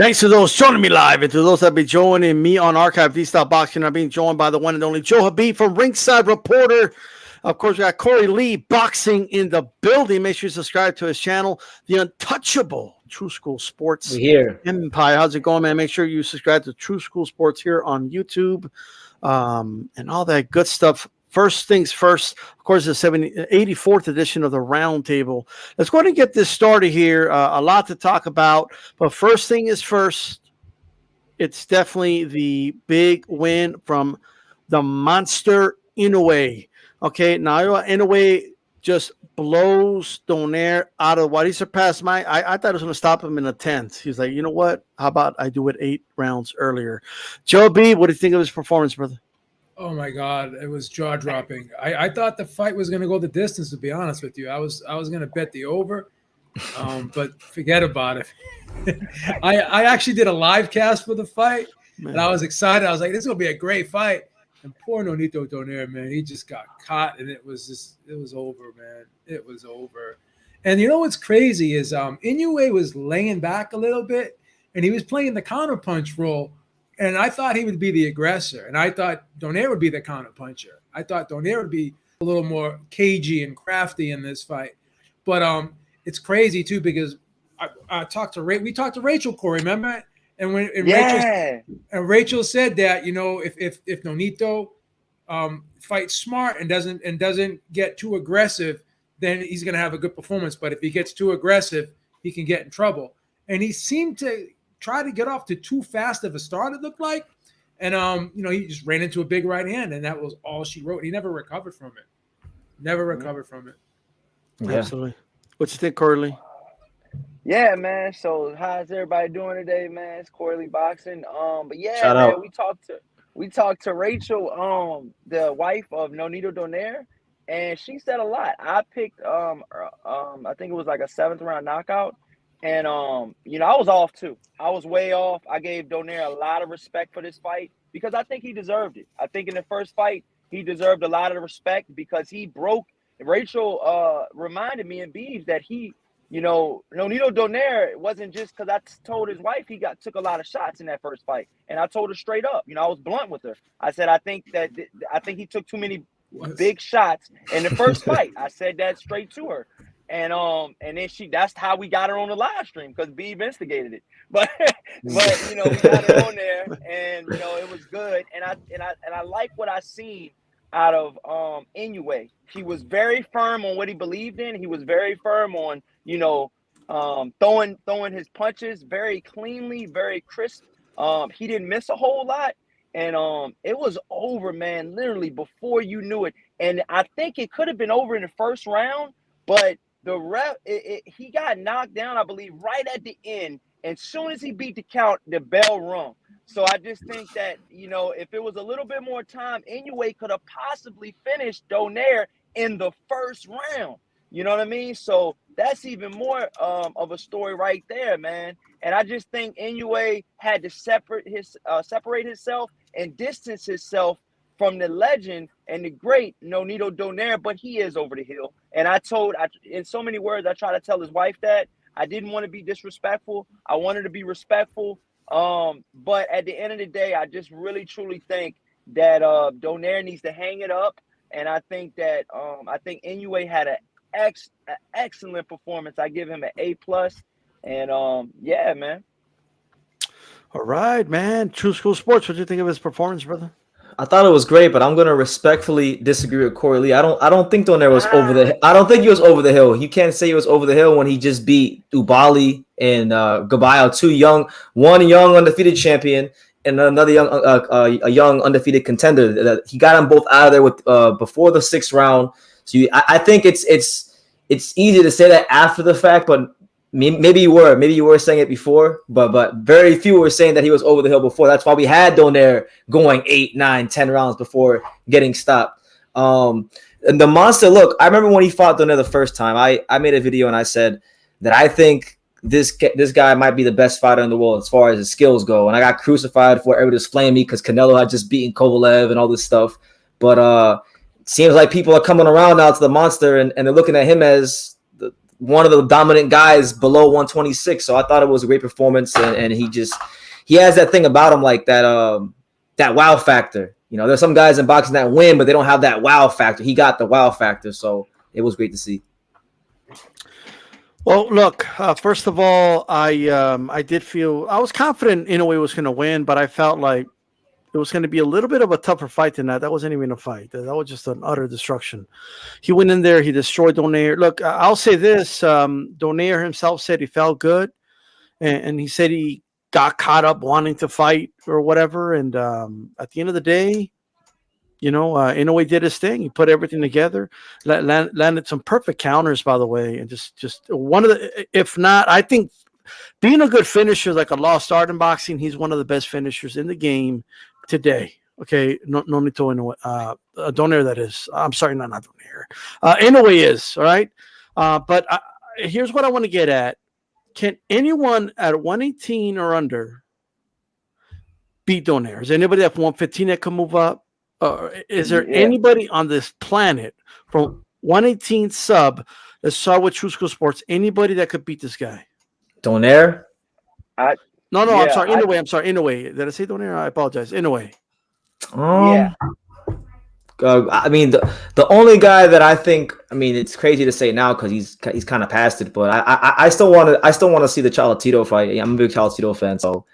Thanks to those joining me live and to those that be joining me on Archive D-Style Boxing. I'm being joined by the one and only Joe Habib from Ringside Reporter. Of course, we got Corey Lee boxing in the building. Make sure you subscribe to his channel, The Untouchable True School Sports Empire. How's it going, man? Make sure you subscribe to True School Sports here on YouTube and all that good stuff. First things first, of course, the 84th edition of the RoundTable. Let's go ahead and get this started here. A lot to talk about, but first thing is first. It's definitely the big win from the monster Inoue. Okay, now Inoue just blows Donaire out of what he surpassed my. I thought it was going to stop him in the 10th. He's like, you know what? How about I do it 8 rounds earlier? Joe B, what do you think of his performance, brother? Oh my God, it was jaw dropping. I thought the fight was going to go the distance. To be honest with you, I was going to bet the over, but forget about it. I actually did a live cast for the fight, and I was excited. I was like, this is going to be a great fight. And poor Nonito Donaire, man, he just got caught, and it was over, man. It was over. And you know what's crazy is Inoue was laying back a little bit, and he was playing the counterpunch role. And I thought he would be the aggressor, and I thought Donaire would be the counterpuncher. I thought Donaire would be a little more cagey and crafty in this fight. But it's crazy too because we talked to Rachel, Corey, remember? And Rachel said that, you know, if Nonito fights smart and doesn't get too aggressive, then he's going to have a good performance. But if he gets too aggressive, he can get in trouble. And he seemed to try to get off to too fast of a start, it looked like. And, you know, he just ran into a big right hand, and that was all she wrote. He never recovered from it. Yeah. Absolutely. What you think, Corey Lee? Yeah, man. So how's everybody doing today, man? It's Corey Lee Boxing. But yeah, Shout man, out. we talked to Rachel, the wife of Nonito Donaire, and she said a lot. I picked I think it was like a 7th round knockout. And, you know, I was off too. I was way off. I gave Donaire a lot of respect for this fight because I think he deserved it. I think in the first fight, he deserved a lot of respect because he broke. Rachel reminded me in Beeves that he, you know, Nonito Donaire wasn't just because I told his wife he took a lot of shots in that first fight. And I told her straight up, you know, I was blunt with her. I said, I think he took too many big shots in the first fight. I said that straight to her. And then that's how we got her on the live stream because Beeb instigated it. But you know, we got her on there, and you know, it was good. And I like what I seen out of Inoue. He was very firm on what he believed in. He was very firm on, you know, throwing his punches very cleanly, very crisp. He didn't miss a whole lot. And it was over, man, literally before you knew it. And I think it could have been over in the first round, but the ref, he got knocked down, I believe, right at the end. And as soon as he beat the count, the bell rung. So I just think that, you know, if it was a little bit more time, Inoue could have possibly finished Donaire in the first round. You know what I mean? So that's even more of a story right there, man. And I just think Inoue had to separate himself and distance himself from the legend and the great Nonito Donaire, but he is over the hill. And in so many words, I try to tell his wife that I didn't want to be disrespectful. I wanted to be respectful. But at the end of the day, I just really, truly think that Donaire needs to hang it up. And I think that I think Inoue had an excellent performance. I give him an A+. And yeah, man. All right, man. True School Sports. What do you think of his performance, brother? I thought it was great, but I'm gonna respectfully disagree with Corey Lee. I don't think Donaire was over the. I don't think he was over the hill. You can't say he was over the hill when he just beat Dubois and Gabayo, one young undefeated champion and another young undefeated contender. He got them both out of there with before the 6th round. So I think it's easy to say that after the fact, but maybe you were saying it before, but very few were saying that he was over the hill before. That's why we had Donaire going 8, 9, 10 rounds before getting stopped. And the monster, look, I remember when he fought Donaire the first time, I made a video and I said that I think this guy might be the best fighter in the world as far as his skills go. And I got crucified for everybody was flaming me because Canelo had just beaten Kovalev and all this stuff. But it seems like people are coming around now to the monster and they're looking at him as one of the dominant guys below 126. So I thought it was a great performance, and he has that thing about him, like that wow factor. You know, there's some guys in boxing that win, but they don't have that wow factor. He got the wow factor, so it was great to see. Well, look, first of all, I did feel I was confident Inoue was going to win, but I felt like it was going to be a little bit of a tougher fight than that. That wasn't even a fight. That was just an utter destruction. He went in there. He destroyed Donaire. Look, I'll say this. Donaire himself said he felt good, and he said he got caught up wanting to fight or whatever. And at the end of the day, you know, Inoue did his thing. He put everything together, landed some perfect counters, by the way, and just one of the, if not, I think being a good finisher is like a lost art in boxing. He's one of the best finishers in the game today. Okay, no need to Inoue, Donaire, that is. I'm sorry, not Donaire. Inoue is, all right? But here's what I want to get at. Can anyone at 118 or under beat Donaire? Is anybody at 115 that can move up? Is there anybody on this planet from 118 sub that saw with Trusco Sports, anybody that could beat this guy? Donaire? No, I'm sorry. Inoue. Did I say Donaire? I apologize. Inoue. I mean, the only guy that I think, I mean, it's crazy to say now because he's kind of past it, but I still want to see the Cholatito fight. I'm a big Cholatito fan, so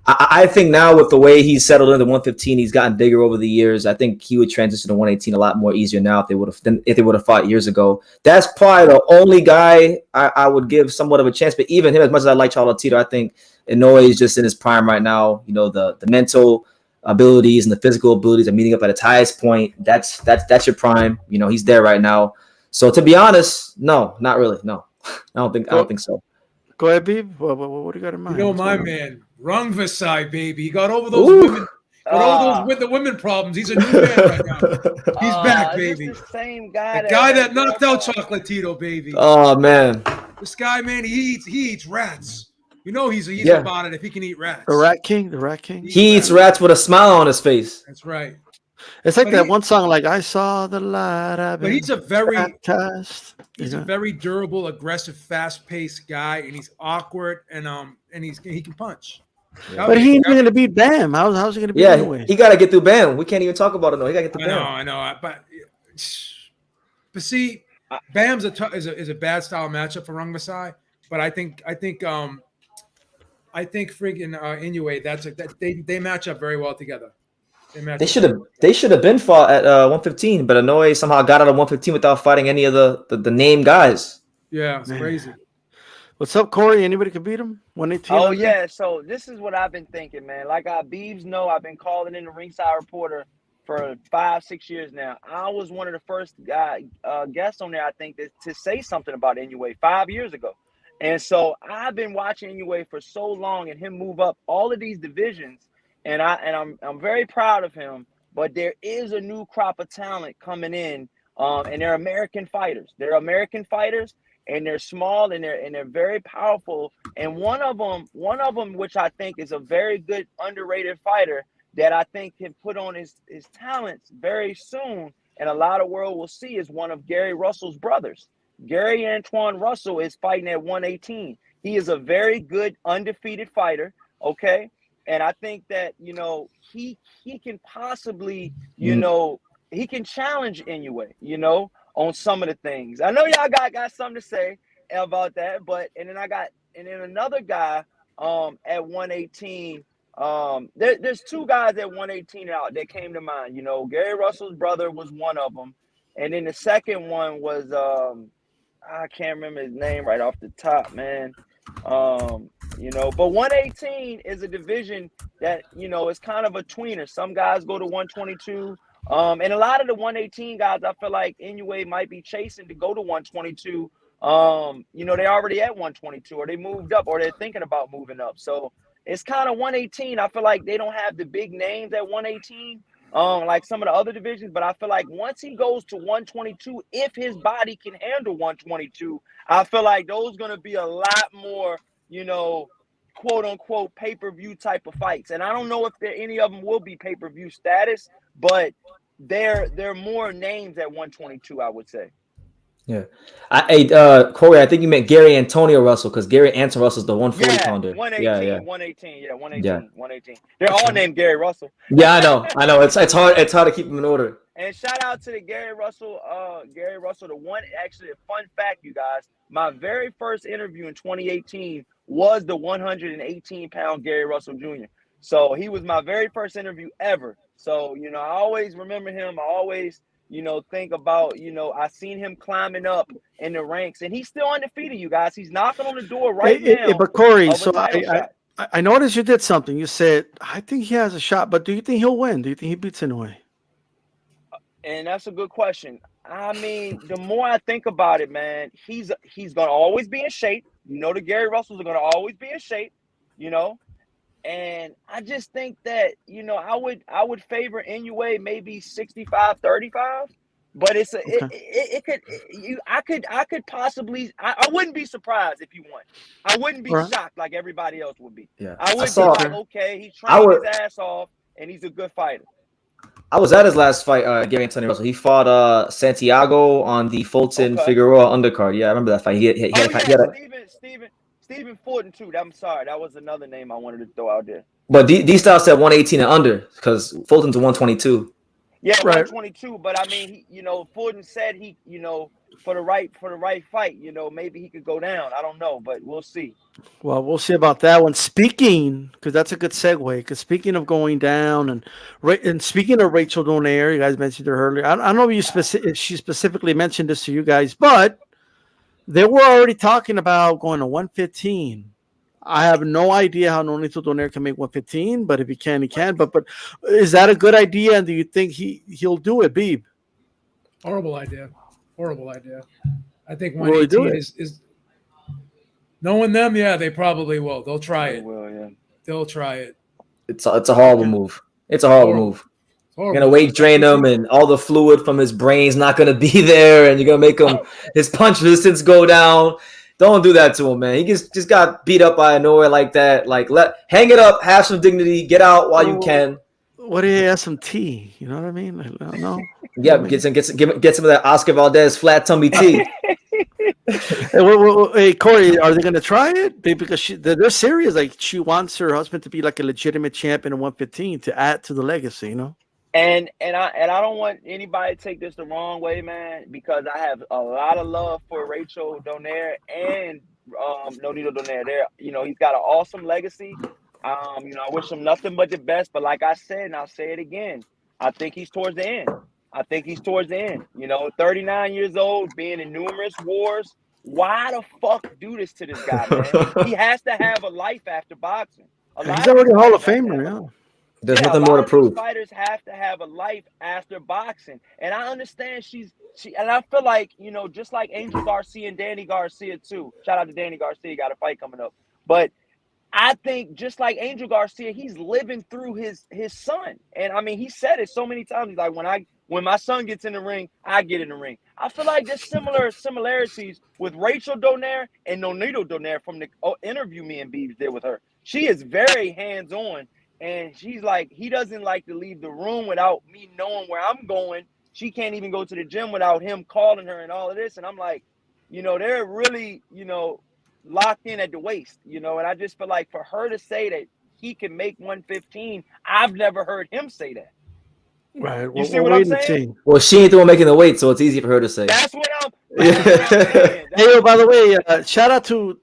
I think now with the way he's settled into 115, he's gotten bigger over the years. I think he would transition to 118 a lot more easier now if they would have fought years ago. That's probably the only guy I would give somewhat of a chance. But even him, as much as I like Cholatito, I think Inoue is just in his prime right now. You know, the mental abilities and the physical abilities are meeting up at its highest point. That's your prime. You know, he's there right now. So to be honest, no, not really. No, I don't think so. Go ahead, Beeb. What do you got in mind? You know, my man, Rungvisai, baby. He got over those women. With the women problems. He's a new man right now. He's back, baby. The same guy. The guy that knocked out Chocolatito, baby. Oh man, this guy, man, he eats rats. You know he's about it if he can eat rats. The Rat King. He eats rats with a smile on his face. That's right. It's like one song, like I saw the light. But he's a very He's a very durable, aggressive, fast-paced guy, and he's awkward, and he can punch. But he ain't going to beat Bam. How's he going to beat anyway? He got to get through Bam. We can't even talk about it. No, he got to get through Bam. I know. But see, Bam's is a bad style matchup for Rungvisai. But I think friggin' Inoue, they match up very well together. They should have been fought at 115, but Inoue somehow got out of 115 without fighting any of the name guys. Yeah, it's crazy. What's up, Corey? Anybody can beat him? 118. Oh yeah. So this is what I've been thinking, man. Like Beebs know, I've been calling in the Ringside Reporter for 5-6 years now. I was one of the first guests on there, I think, to say something about Inoue 5 years ago. And so I've been watching Inoue for so long and him move up all of these divisions. And I'm very proud of him, but there is a new crop of talent coming in, and they're American fighters. They're American fighters, and they're small and they're very powerful. And one of them, which I think is a very good underrated fighter that I think can put on his talents very soon, and a lot of world will see, is one of Gary Russell's brothers. Gary Antoine Russell is fighting at 118. He is a very good undefeated fighter. Okay. And I think that, you know, he can possibly, you know, he can challenge Inoue, you know, on some of the things. I know y'all got something to say about that, but and then another guy at 118. There's two guys at 118 out that came to mind. You know, Gary Russell's brother was one of them, and then the second one was I can't remember his name right off the top, man. You know, but 118 is a division that, you know, is kind of a tweener. Some guys go to 122. And a lot of the 118 guys, I feel like Inoue might be chasing to go to 122. You know, they're already at 122, or they moved up, or they're thinking about moving up. So it's kind of 118. I feel like they don't have the big names at 118, like some of the other divisions. But I feel like once he goes to 122, if his body can handle 122, I feel like those going to be a lot more, you know, quote unquote pay-per-view type of fights. And I don't know if any of them will be pay-per-view status, but they're more names at 122, I would say. Yeah. Corey, I think you meant Gary Antonio Russell because Gary Antonio Russell's the 140 pounder. 118, 118. They're all named Gary Russell. Yeah, I know. It's hard to keep them in order. And shout out to the Gary Russell. Actually, a fun fact, you guys. My very first interview in 2018 was the 118-pound Gary Russell Jr. So he was my very first interview ever. So, I always remember him. I always, think about, I seen him climbing up in the ranks, and he's still undefeated, you guys. He's knocking on the door right now. But Corey, so I noticed you did something. You said, I think he has a shot, but do you think he'll win? Do you think he beats Inoue? And that's a good question. I mean, the more I think about it, man, he's going to always be in shape. The Gary Russells are going to always be in shape, And I just think that, I would favor Inoue maybe 65-35, but I could possibly, I wouldn't be surprised if he won. I wouldn't be shocked like everybody else would be. Yeah. I would be like, okay, he's trying his ass off and he's a good fighter. I was at his last fight, Gary Antonio Russell. He fought Santiago on the Fulton Figueroa undercard. Yeah, I remember that fight. Stephen Fulton too. I'm sorry, that was another name I wanted to throw out there. But D-Style said 118 and under because Fulton's 122. Yeah, 122. But I mean, Fulton said he, for the right fight, maybe he could go down. I don't know, but we'll see. Well, we'll see about that one. Speaking, because that's a good segue. Because speaking of going down and speaking of Rachel Donaire, you guys mentioned her earlier. I don't know if she specifically mentioned this to you guys, but they were already talking about going to 115. I have no idea how Nonito Donaire can make 115, but if he can, he can. But is that a good idea? And do you think he'll do it, Beeb? Horrible idea. I think 118 is knowing them. Yeah, they probably will. They'll try it. They'll try it. It's a horrible move. It's a horrible move. You're gonna weight drain him, and all the fluid from his brain's not gonna be there, and you're gonna make him his punch resistance go down. Don't do that to him, man. He just got beat up by Inoue like that. Like, hang it up, have some dignity, get out while you can. What do you have? Some tea? You know what I mean? I don't know. Yeah, get some of that Oscar Valdez flat tummy tea. Hey, Corey, are they going to try it? Because they're serious. Like, she wants her husband to be like a legitimate champion in 115 to add to the legacy, And I don't want anybody to take this the wrong way, man, because I have a lot of love for Rachel Donaire and Nonito Donaire. He's got an awesome legacy. I wish him nothing but the best. But like I said, and I'll say it again, I think he's towards the end. 39 years old, being in numerous wars. Why the fuck do this to this guy, man? He has to have a life after boxing. He's already a Hall of Famer, yeah. There's nothing more to prove. Fighters have to have a life after boxing, and I understand and I feel like just like Angel Garcia and Danny Garcia too. Shout out to Danny Garcia, got a fight coming up. But I think just like Angel Garcia, he's living through his son, and I mean he said it so many times. He's like, when my son gets in the ring, I get in the ring. I feel like there's similarities with Rachel Donaire and Nonito Donaire from the interview me and Beebs did with her. She is very hands-on. And she's like, he doesn't like to leave the room without me knowing where I'm going. She can't even go to the gym without him calling her and all of this. And I'm like, they're really, locked in at the waist, and I just feel like for her to say that he can make 115, I've never heard him say that. Right. You see what I'm saying? Well, she ain't the one making the weight, so it's easy for her to say. That's what I'm saying. Hey, by the way, shout out to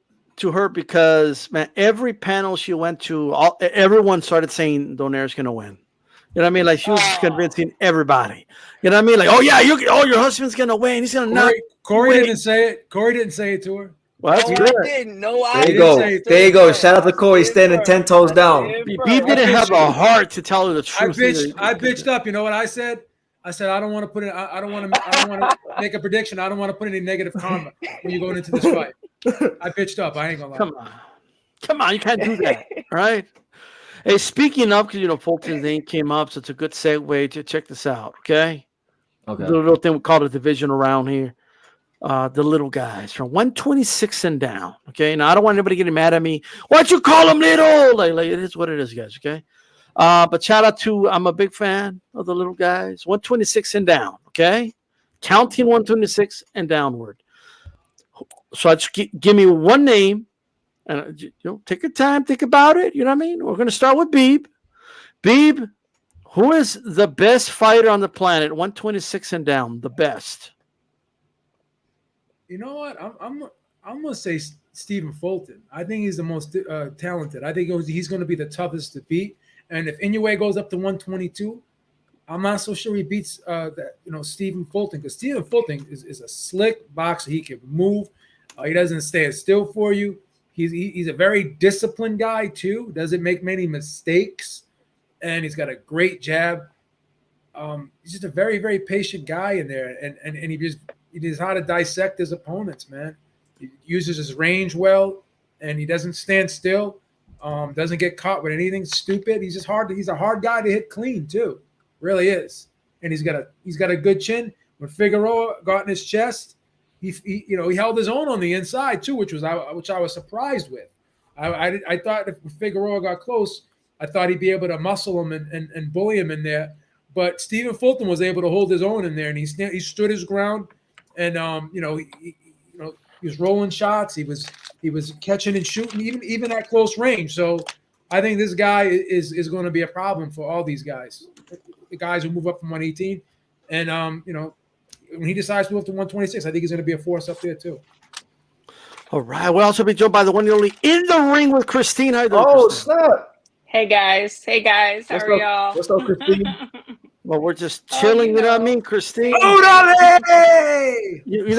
her because, man, every panel she went to, everyone started saying Donaire's going to win. You know what I mean? Like, she was convincing everybody. You know what I mean? Like, oh, yeah, your husband's going to win. He's going to knock. Corey didn't say it. Corey didn't say it to her. Well, that's good. I didn't. No, there you go. There you go. Shout out to Corey standing 10 toes down. He didn't have a heart to tell her the truth. I bitched up. You know what I said? I said I don't want to put it. I don't want to make a prediction. I don't want to put any negative karma when you're going into this fight. I bitched up. I ain't gonna lie. Come on, you can't do that. All right. Hey, speaking of, because Fulton's name came up, so it's a good segue to check this out. Okay. The little thing we call the division around here. The little guys from 126 and down. Okay. Now I don't want anybody getting mad at me. Why'd you call them little? Like it is what it is, guys. Okay. But shout out to, I'm a big fan of the little guys. 126 and down. Okay. counting 126 and downward. So I just give me one name, and take your time, think about it. You know what I mean? We're going to start with Beeb. Beeb, who is the best fighter on the planet, 126 and down, the best? You know what? I'm gonna say Stephen Fulton. I think he's the most talented. I think he's going to be the toughest to beat. And if Inoue goes up to 122, I'm not so sure he beats Stephen Fulton, because Stephen Fulton is a slick boxer. He can move. He doesn't stand still for you. He's a very disciplined guy too. Doesn't make many mistakes, and he's got a great jab. He's just a very, very patient guy in there, and he knows how to dissect his opponents, man. He uses his range well, and he doesn't stand still. Doesn't get caught with anything stupid. He's just hard. He's a hard guy to hit clean too, really is. And he's got a good chin. When Figueroa got in his chest, he held his own on the inside too, which I was surprised with. I thought if Figueroa got close, I thought he'd be able to muscle him and bully him in there. But Stephen Fulton was able to hold his own in there, and he stood his ground. And he was rolling shots. He was catching and shooting, even at close range. So I think this guy is going to be a problem for all these guys, the guys who move up from 118. And when he decides to move up to 126, I think he's going to be a force up there too. All right. We'll also be joined by the one and only In the Ring with Christine. How you doing, Oh, Christine? snap. Hey guys. How are y'all? What's up, Christine? Well, we're just chilling, you know what I mean, Christine? You know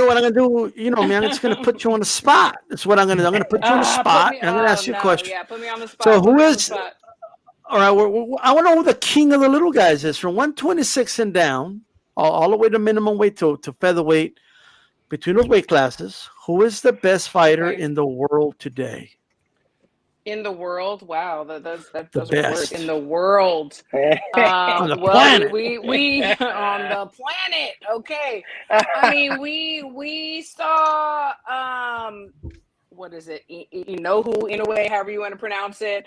what I'm going to do? You know, man, I'm just going to put you on the spot. That's what I'm going to do. I'm going to put you on the spot, and I'm going to ask you a question. Yeah, put me on the spot. So who is – all right, I want to know who the king of the little guys is. From 126 and down, all the way to minimum weight to featherweight, between those weight classes, who is the best fighter in the world today? In the world? Wow, those are best. words. In the world. On the planet. We on the planet. Okay. I mean, we saw what is it? Inoue, however you want to pronounce it,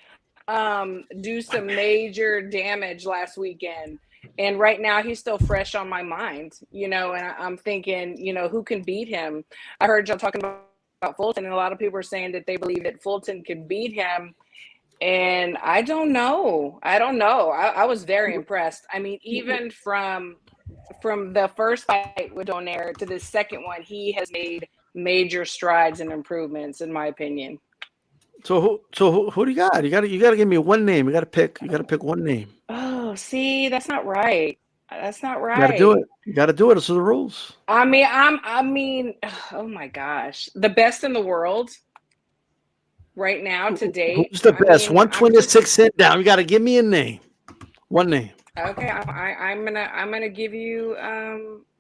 do some major damage last weekend. And right now he's still fresh on my mind, and I'm thinking, who can beat him? I heard y'all talking about Fulton, and a lot of people are saying that they believe that Fulton can beat him, and I don't know. I was very impressed. I mean, even from the first fight with Donaire to the second one, he has made major strides and improvements, in my opinion. So who do you got? You got to give me one name. You got to pick one name. Oh, see, that's not right. That's not right. You got to do it. You got to do it. Those are the rules. I mean, oh my gosh, the best in the world right now today. Who's the best? 126 and down. You got to give me a name. One name. Okay, I'm gonna give you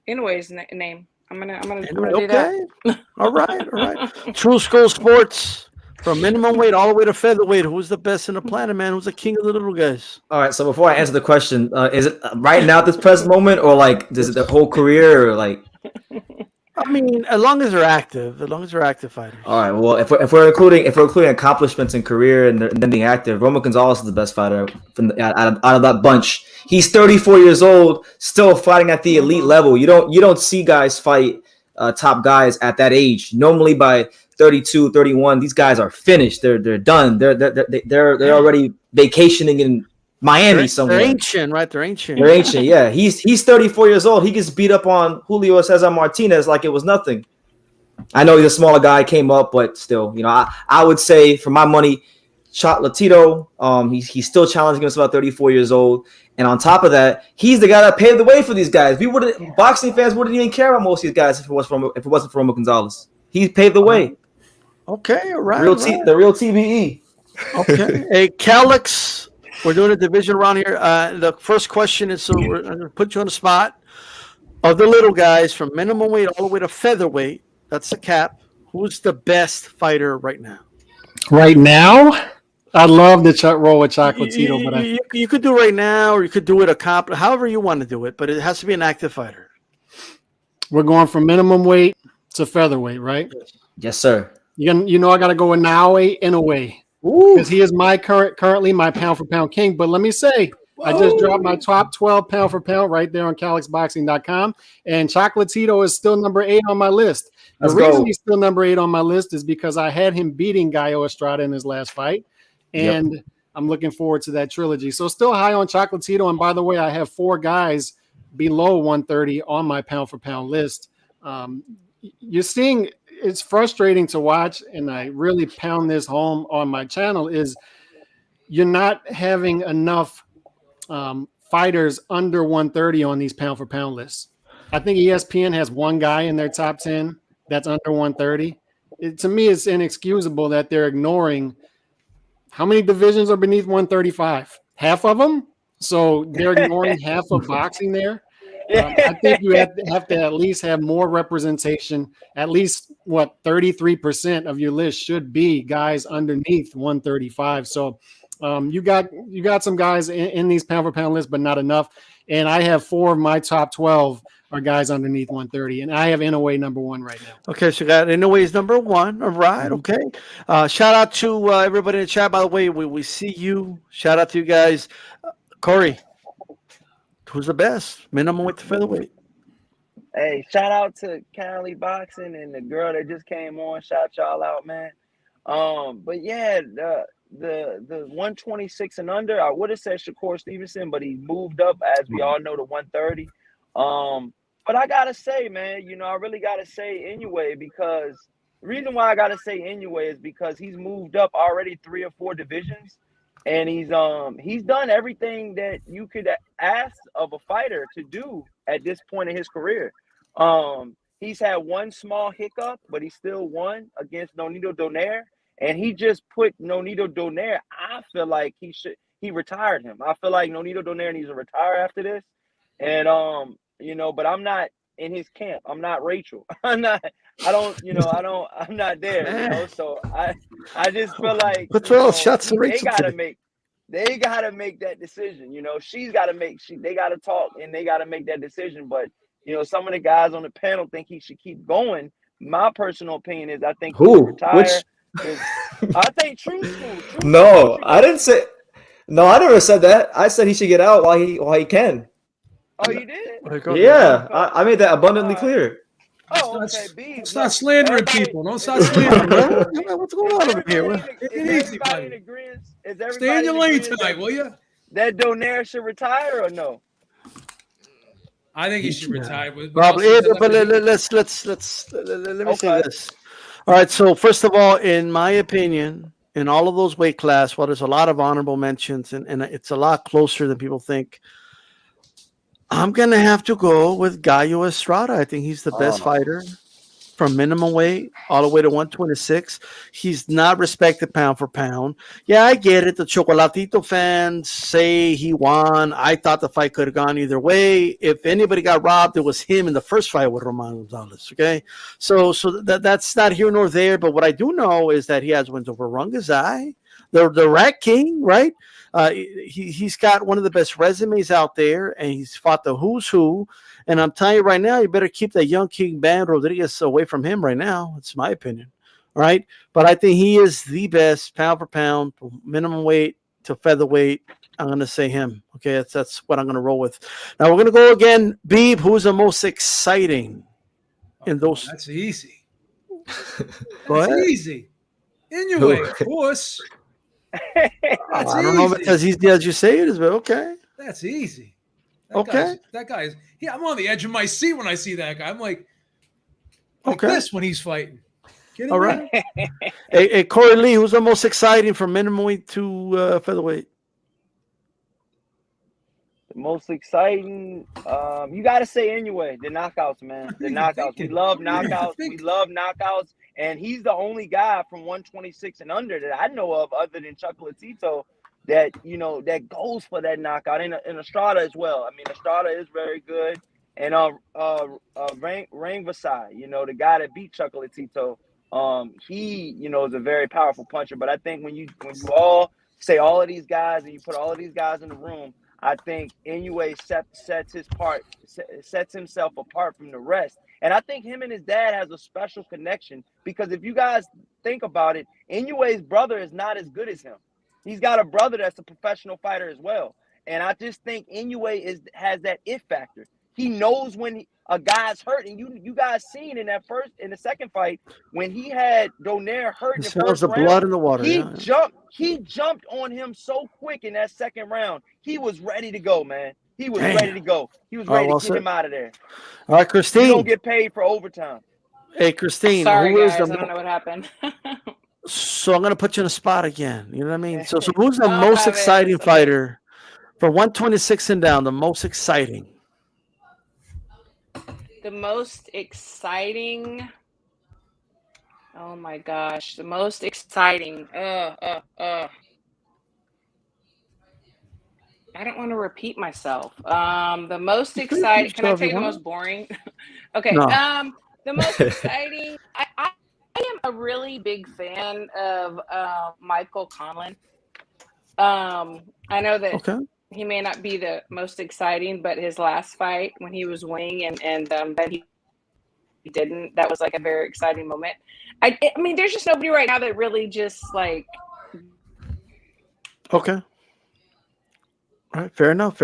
Inoue's name. I'm gonna do that. All right. True School Sports. From minimum weight all the way to featherweight, who's the best in the planet, man? Who's the king of the little guys? All right. So before I answer the question, is it right now at this present moment, or like is it the whole career, or like? I mean, as long as they're active fighters. All right. Well, if we're including accomplishments in career and then being active, Roman Gonzalez is the best fighter out of that bunch. He's 34 years old, still fighting at the elite level. You don't see guys fight top guys at that age. Normally by 32, 31, these guys are finished. They're done. They're already vacationing in Miami somewhere. They're ancient, right? They're ancient. Yeah. He's 34 years old. He gets beat up on Julio Cesar Martinez like it was nothing. I know he's a smaller guy, came up, but still, I would say for my money, Latito, he's still challenging himself at 34 years old. And on top of that, he's the guy that paved the way for these guys. Boxing fans wouldn't even care about most of these guys if it wasn't for Roman Gonzalez. He paved the way. Okay, all right. The real TBE. Okay. Hey, Calix, we're doing a division around here. The first question is, so we're going to put you on the spot. Of the little guys, from minimum weight all the way to featherweight, that's the cap. Who's the best fighter right now? Right now? I'd love to roll with Chocolatito, but you could do right now, or you could do it however you want to do it, but it has to be an active fighter. We're going from minimum weight to featherweight, right? Yes, sir. I got to go with Inoue, because he is currently my pound for pound king. But let me say, I just dropped my top 12 pound for pound right there on calixboxing.com. And Chocolatito is still number 8 on my list. The reason he's still number 8 on my list is because I had him beating Gallo Estrada in his last fight. And I'm looking forward to that trilogy. So still high on Chocolatito. And by the way, I have 4 guys below 130 on my pound for pound list. You're seeing it's frustrating to watch, and I really pound this home on my channel, is you're not having enough fighters under 130 on these pound for pound lists. I think ESPN has 1 guy in their top 10 that's under 130. To me, it's inexcusable that they're ignoring how many divisions are beneath 135. Half of them. So they're ignoring half of boxing there. I think you have to at least have more representation. At least 33% of your list should be guys underneath 135. So you got some guys in these pound for pound lists, but not enough. And I have 4 of my top 12 are guys underneath 130, and I have Inoue number 1 right now. Okay, so you got Inoue's number 1. All right, okay. Shout out to everybody in the chat. By the way, we see you. Shout out to you guys. Corey, who's the best? Minimum weight to featherweight. Hey, shout out to Cali Boxing and the girl that just came on. Shout y'all out, man. But yeah, the 126 and under, I would have said Shakur Stevenson, but he moved up, as we all know, to 130. But I gotta say, man, I really gotta say Inoue, because the reason why I gotta say Inoue is because he's moved up already 3 or 4 divisions, and he's done everything that you could ask of a fighter to do at this point in his career. He's had 1 small hiccup, but he still won against Nonito Donaire, and he just put Nonito Donaire. I feel like he retired him. I feel like Nonito Donaire needs to retire after this, and but I'm not in his camp. I'm not Rachel. I'm not there, so I just feel like shots to Rachel they gotta make that decision. They gotta talk, and they gotta make that decision. But some of the guys on the panel think he should keep going. My personal opinion is I think he should retire. I think True School. No, I didn't say. No, I never said that. I said he should get out while he can. Oh, you did? Yeah, I made that abundantly clear. Oh, okay. Don't start slandering people. Don't start slandering. What's going on over here? Is everybody in agreement? Stay in your lane tonight, will you? That Donaire should retire or no? I think he should retire. Probably, but let's let me say this. All right. So first of all, in my opinion, in all of those weight class, there's a lot of honorable mentions, and it's a lot closer than people think. I'm going to have to go with Gallo Estrada. I think he's the best fighter from minimum weight all the way to 126. He's not respected pound for pound. Yeah, I get it. The Chocolatito fans say he won. I thought the fight could have gone either way. If anybody got robbed, it was him in the first fight with Roman Gonzalez. Okay, so that's not here nor there. But what I do know is that he has wins over Rungazai, the Rat King, right? He's got one of the best resumes out there, and he's fought the who's who. And I'm telling you right now, you better keep that young King Ban Rodriguez away from him right now. It's my opinion. All right. But I think he is the best pound for pound, minimum weight to featherweight. I'm going to say him. Okay. That's what I'm going to roll with. Now we're going to go again. Beeb, who's the most exciting in those? That's easy. That's easy. Inoue, of course. I don't know if it's as easy as you say it is, but okay. That's easy. That guy is. Yeah, I'm on the edge of my seat when I see that guy. I'm like this when he's fighting. All right. Hey, Corey Lee, who's the most exciting from minimum weight to featherweight? The most exciting, you got to say Inoue. The knockouts, man. The knockouts. We love knockouts. We love knockouts. And he's the only guy from 126 and under that I know of, other than Chocolatito, that that goes for that knockout. And Estrada as well. I mean, Estrada is very good. And Rang Vasai, the guy that beat Chocolatito, he is a very powerful puncher. But I think when you all say all of these guys and you put all of these guys in the room, I think Inoue sets himself apart from the rest. And I think him and his dad has a special connection, because if you guys think about it, Inoue's brother is not as good as him. He's got a brother that's a professional fighter as well. And I just think Inoue has that it factor. He knows when a guy's hurt, and you guys seen in the second fight when he had Donaire hurt in the smells first the round. blood in the water. He jumped on him so quick in that second round. He was ready to go, man. He was ready to go. He was ready to get him out of there. All right, Christine. You don't get paid for overtime. Hey, Christine. Sorry, guys. I don't know what happened. So I'm going to put you in a spot again. You know what I mean? So who's the most exciting fighter for 126 and down? The most exciting. The most exciting. Oh my gosh, the most exciting. I don't want to repeat myself. The most exciting. Can I tell you the most boring? Okay. No. The most exciting. I am a really big fan of Michael Conlan. I know that he may not be the most exciting, but his last fight when he was winning and then he didn't, that was like a very exciting moment. I mean, there's just nobody right now that really just like. Okay. All right, fair enough.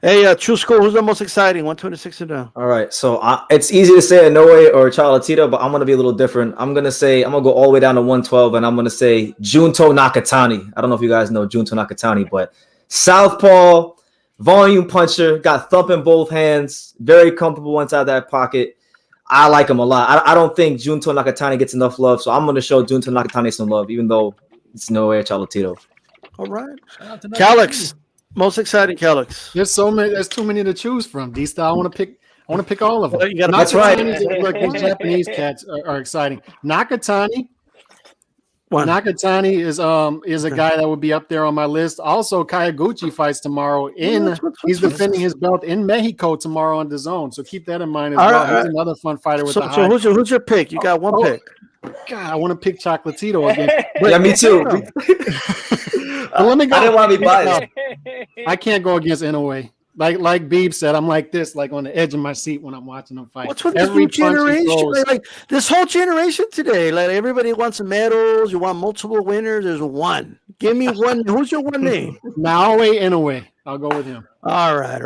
Hey, True School, who's the most exciting? 126 and down. All right, so it's easy to say Inoue or Chocolatito, but I'm gonna be a little different. I'm gonna go all the way down to 112, and I'm gonna say Junto Nakatani. I don't know if you guys know Junto Nakatani, but southpaw, volume puncher, got thump in both hands, very comfortable inside that pocket. I like him a lot. I don't think Junto Nakatani gets enough love, so I'm gonna show Junto Nakatani some love, even though it's Inoue or Chocolatito. All right, Calix. Most exciting, Calix. There's so many. There's too many to choose from. D-Style. I want to pick all of them. That's right. Look, these Japanese cats are exciting. Nakatani. Nakatani is a guy that would be up there on my list. Also, Kayaguchi fights tomorrow. He's defending his belt in Mexico tomorrow on DAZN. So keep that in mind as well. He's another fun fighter with the high. So who's your pick? You got one pick. God, I want to pick Chocolatito again. Yeah, me too. But let me go. I didn't want to be biased. I can't go against Inoue. Like Beeb said, I'm like this, like on the edge of my seat when I'm watching them fight. What's with this new generation? Like this whole generation today, like everybody wants medals. You want multiple winners. There's one. Give me one. Who's your one name? Naoya Inoue. I'll go with him. All right.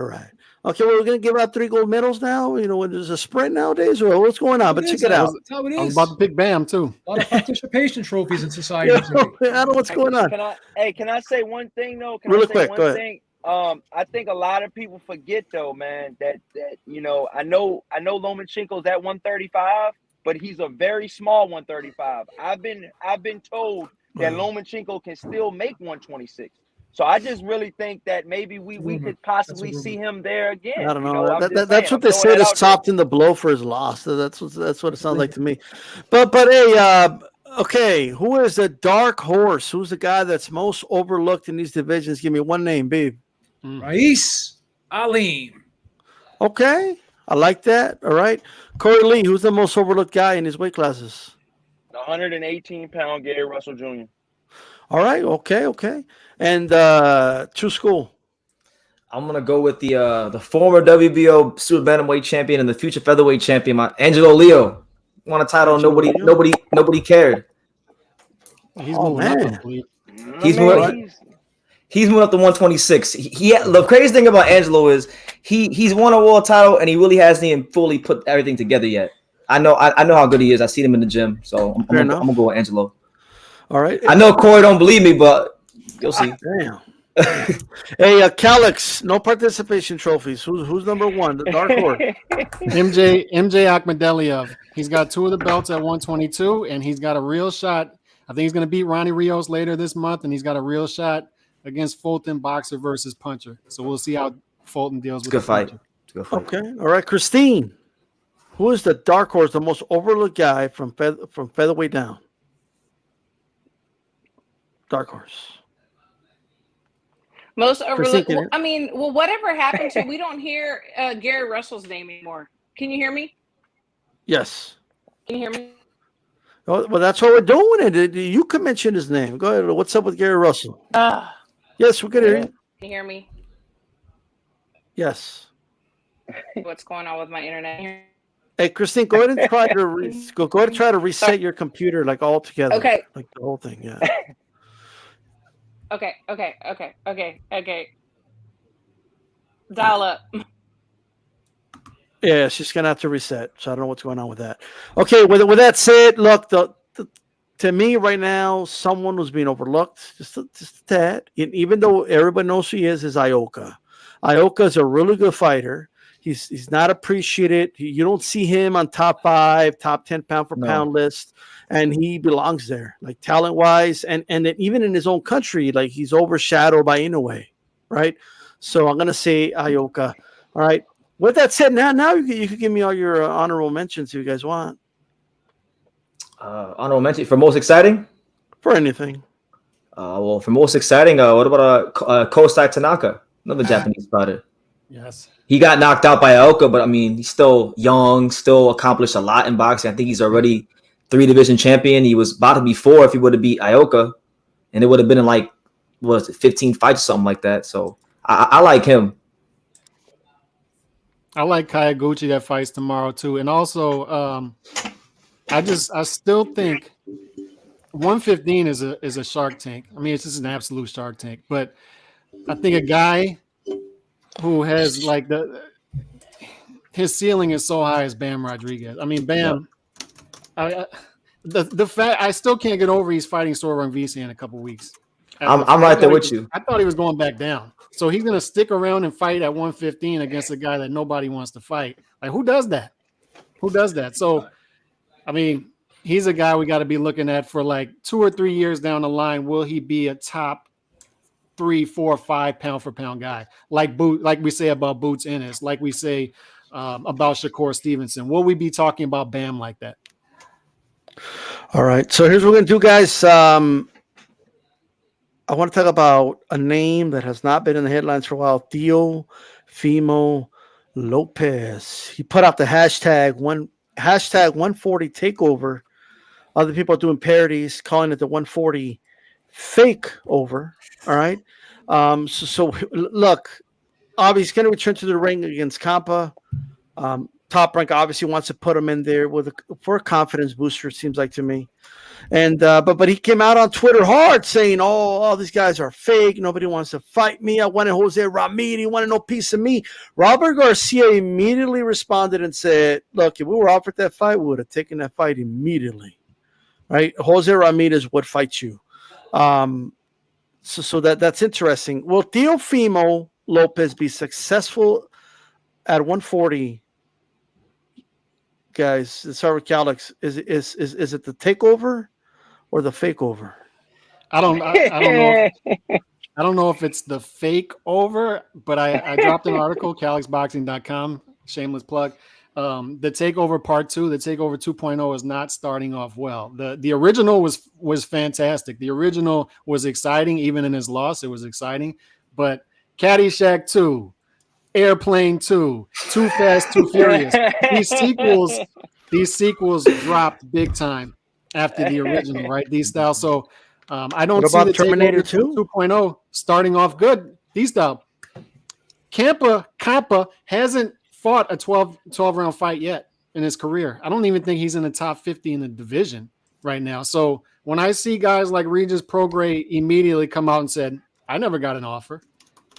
Okay, well, we're gonna give out 3 gold medals now. You know, when there's a sprint nowadays, or what's going on? But check it out. That's how it is. I was about to pick Bam too. A lot of participation trophies in society. I don't know what's going on. Can I say one thing though? Really quick, go ahead. I think a lot of people forget though, man, that you know, I know Lomachenko's at 135, but he's a very small 135. I've been told that Lomachenko can still make 126. So I just really think that maybe we could possibly see him there again. I don't know. That's what they said is softened the blow for his loss. That's what it sounds like to me. But hey, okay, who is the dark horse? Who's the guy that's most overlooked in these divisions? Give me one name, babe. Rais Alim. Okay, I like that. All right, Corey Lee. Who's the most overlooked guy in his weight classes? The 118-pound Gary Russell Jr. All right. Okay. And True School. I'm gonna go with the former WBO super bantamweight champion and the future featherweight champion, Angelo Leo. Won a title. Nobody cared. He's moving up. He's moving up to 126. The crazy thing about Angelo is he's won a world title and he really hasn't even fully put everything together yet. I know how good he is. I seen him in the gym, so I'm gonna go with Angelo. All right. I know Corey don't believe me, but you'll see. Damn. Hey, Calix, no participation trophies. Who's number one? The dark horse. MJ Akhmadaliev. He's got 2 of the belts at 122, and he's got a real shot. I think he's going to beat Ronnie Rios later this month, and he's got a real shot against Fulton, boxer versus puncher. So we'll see how Fulton deals with good fight. Okay. All right, Christine. Who is the dark horse, the most overlooked guy from featherweight down? Dark horse. Most overlooked. I mean, whatever happened to? We don't hear Gary Russell's name anymore. Can you hear me? Yes. Can you hear me? Oh, well, that's what we're doing. You can mention his name. Go ahead. What's up with Gary Russell? Yes, we can hear you. Can you hear me? Yes. What's going on with my internet here? Hey, Christine, go ahead and try to try to reset your computer like all together. Okay. Like the whole thing. Yeah. Okay. Dial up. Yeah, she's gonna have to reset. So I don't know what's going on with that. Okay, with that said, look, to me right now, someone was being overlooked just a tad. And even though everybody knows who he is Ioka. Ioka is a really good fighter. He's not appreciated. You don't see him on top 5, top 10 pound for pound list, and he belongs there, like talent wise, and even in his own country, like he's overshadowed by Inoue, right? So I'm gonna say Ioka. All right. With that said, now you can give me all your honorable mentions if you guys want. Honorable mention for most exciting? For anything. Well, for most exciting, what about Kosai Tanaka, another Japanese fighter? Yes. He got knocked out by Aoka, but I mean, he's still young, still accomplished a lot in boxing. I think he's already 3-division champion. He was about to be 4 if he would have beat Ioka, and it would have been in like, what was it, 15 fights, something like that. So I like him. I like Kayaguchi that fights tomorrow too, and also I still think 115 is a Shark Tank. I mean, it's just an absolute Shark Tank. But I think a guy who has like his ceiling is so high as Bam Rodriguez. I mean, Bam. Yeah. The fact I still can't get over he's fighting Sora and VC in a couple weeks. I'm right there with you. I thought he was going back down. So he's going to stick around and fight at 115 against a guy that nobody wants to fight. Like, who does that? Who does that? So, I mean, he's a guy we got to be looking at for like 2 or 3 years down the line. Will he be a top 3, 4, 5 pound for pound guy? Like we say about Boots Ennis, like we say about Shakur Stevenson. Will we be talking about Bam like that? All right. So here's what we're going to do, guys. I want to talk about a name that has not been in the headlines for a while. Teofimo Lopez. He put out the hashtag 140 takeover. Other people are doing parodies, calling it the 140 fake over. All right. So look, obviously he's going to return to the ring against Campa. Top Rank obviously wants to put him in there for a confidence booster, it seems like to me. And but he came out on Twitter hard saying, "Oh, all these guys are fake. Nobody wants to fight me. I wanted Jose Ramirez. He wanted no piece of me." Robert Garcia immediately responded and said, "Look, if we were offered that fight, we would have taken that fight immediately. Right? Jose Ramirez would fight you." So that's interesting. Will Teofimo Lopez be successful at 140? Guys, let's start with Calix. Is it the takeover or the fake over? I don't know. I don't know if it's the fake over, but I dropped an article, calixboxing.com, shameless plug. The takeover part 2, the takeover 2.0 is not starting off well. The original was fantastic. The original was exciting, even in his loss, it was exciting. But Caddyshack 2, Airplane 2, Too Fast, Too Furious. These sequels dropped big time after the original, right? These styles. So I don't see the Terminator 2 2.0 starting off good. These style. Campa hasn't fought a 12 round fight yet in his career. I don't even think he's in the top 50 in the division right now. So when I see guys like Regis Prograis immediately come out and said, "I never got an offer."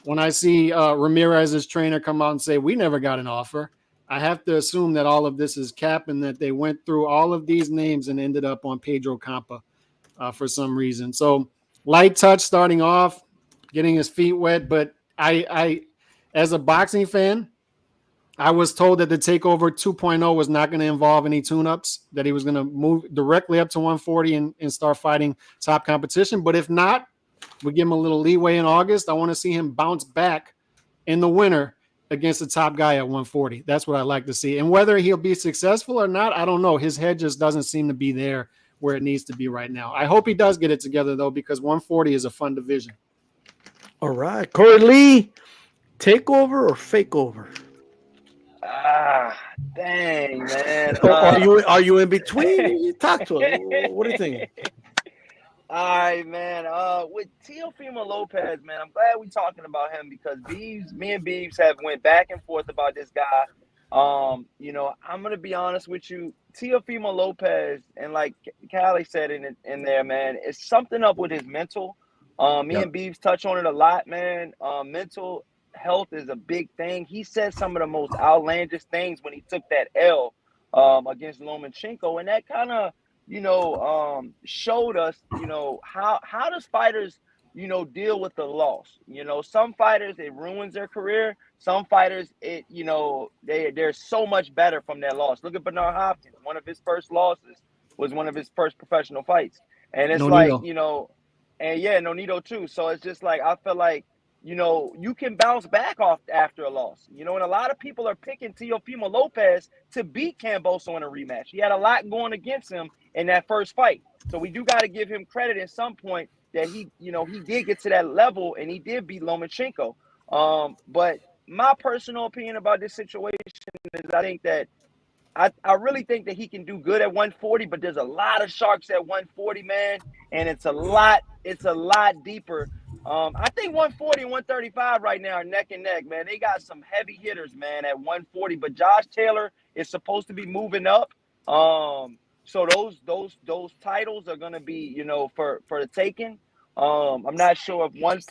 When I see Ramirez's trainer come out and say, "We never got an offer," I have to assume that all of this is cap and that they went through all of these names and ended up on Pedro Campa for some reason. So light touch starting off, getting his feet wet. But I as a boxing fan, I was told that the takeover 2.0 was not going to involve any tune-ups, that he was going to move directly up to 140 and start fighting top competition. But if not, we give him a little leeway in August. I want to see him bounce back in the winter against the top guy at 140. That's what I like to see. And whether he'll be successful or not, I don't know. His head just doesn't seem to be there where it needs to be right now. I hope he does get it together, though, because 140 is a fun division. All right. Corey Lee, takeover or fake over? Dang, man. Are you in between? You talk to him. What do you think? All right, man. With Teofimo Lopez, man, I'm glad we're talking about him because me and Beeves have went back and forth about this guy. I'm gonna be honest with you, Teofimo Lopez, and like Callie said in there, man, it's something up with his mental. Me and Beeves touch on it a lot, man. Mental health is a big thing. He said some of the most outlandish things when he took that L against Lomachenko, and that kind of, showed us, how does fighters, deal with the loss. Some fighters, it ruins their career. Some fighters, they're so much better from that loss. Look at Bernard Hopkins. One of his first losses was one of his first professional fights. And it's Nonito. and yeah, Nonito too. So it's just like, I feel like, you can bounce back off after a loss. And a lot of people are picking Teofimo Lopez to beat Kambosos in a rematch. He had a lot going against him in that first fight. So we do got to give him credit at some point that he did get to that level and he did beat Lomachenko. But my personal opinion about this situation is I think that I really think that he can do good at 140, but there's a lot of sharks at 140, man, and it's a lot deeper. I think 140 and 135 right now are neck and neck, man. They got some heavy hitters, man, at 140, but Josh Taylor is supposed to be moving up. So those titles are gonna be, for the taking. I'm not sure if one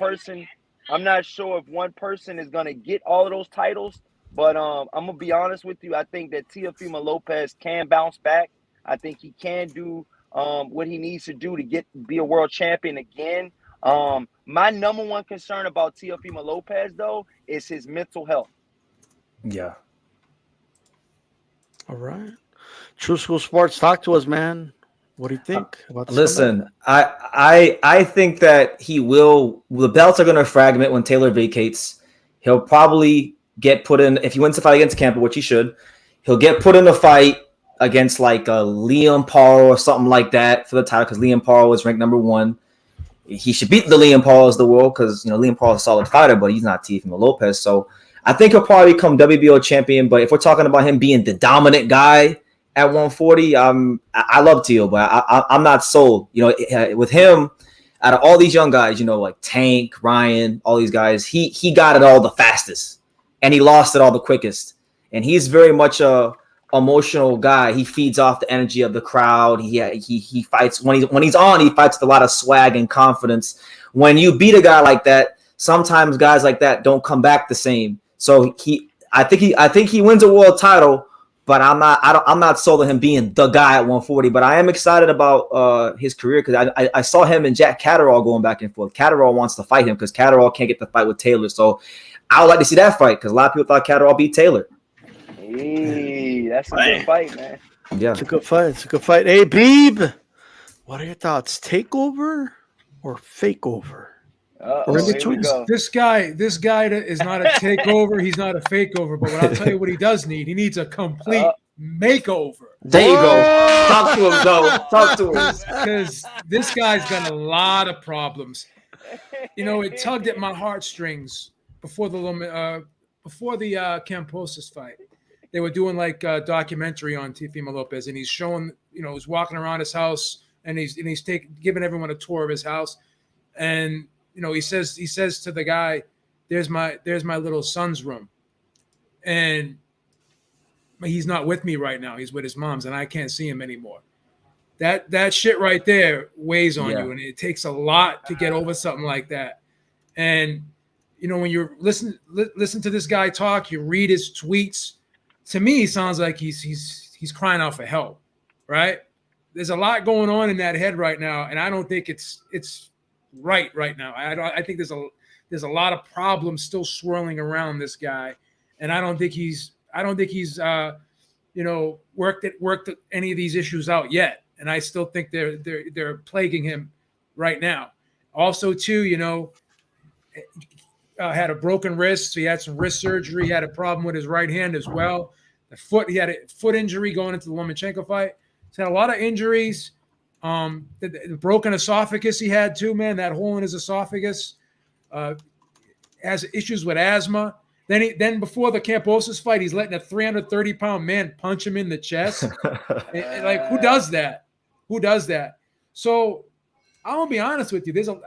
person is gonna get all of those titles. But I'm going to be honest with you. I think that Teofimo Lopez can bounce back. I think he can do what he needs to do to be a world champion again. My number one concern about Teofimo Lopez, though, is his mental health. Yeah. All right. True School Sports, talk to us, man. What do you think about this? Listen, I think that he will. The belts are going to fragment when Taylor vacates. He'll probably get put in, if he wins the fight against Campa, which he should, he'll get put in a fight against like a Liam Paul or something like that for the title, because Liam Paul was ranked number 1. He should beat the Liam Pauls of the world, because Liam Paul is a solid fighter, but he's not Teofimo Lopez. So I think he'll probably become WBO champion. But if we're talking about him being the dominant guy at 140, I love Teo, but I'm not sold. With him, out of all these young guys, like Tank, Ryan, all these guys, he got it all the fastest. And he lost it all the quickest. And he's very much a emotional guy. He feeds off the energy of the crowd. He fights when he's on. He fights with a lot of swag and confidence. When you beat a guy like that, sometimes guys like that don't come back the same. So I think he wins a world title. But I'm not sold on him being the guy at 140. But I am excited about his career, because I saw him and Jack Catterall going back and forth. Catterall wants to fight him because Catterall can't get the fight with Taylor. So I would like to see that fight, because a lot of people thought Catterall beat Taylor. Hey, that's a good fight, man. Yeah, It's a good fight. Hey, Beeb, what are your thoughts? Takeover or fake over? This guy is not a takeover. He's not a fake over. But I'll tell you what he does need. He needs a complete makeover. there you go. Talk to him, though. Talk to him. Because this guy's got a lot of problems. It tugged at my heartstrings before the Kambosos fight. They were doing like a documentary on Teofimo Lopez, and he's showing, he's walking around his house, and he's giving everyone a tour of his house, and he says to the guy, there's my little son's room, and he's not with me right now. He's with his mom's, and I can't see him anymore. That shit right there weighs on you, and it takes a lot to get over something like that. And when you listen to this guy talk, you read his tweets. To me, he sounds like he's crying out for help, right? There's a lot going on in that head right now, and I don't think it's right now. I think there's a lot of problems still swirling around this guy, and I don't think he's worked any of these issues out yet. And I still think they're plaguing him right now. Also, too, had a broken wrist, so he had some wrist surgery. He had a problem with his right hand as well. He had a foot injury going into the Lomachenko fight. He's had a lot of injuries. The broken esophagus he had too, man. That hole in his esophagus. Has issues with asthma. Then before the Kambosos fight, he's letting a 330-pound man punch him in the chest. Like, who does that? Who does that? So I'm gonna be honest with you.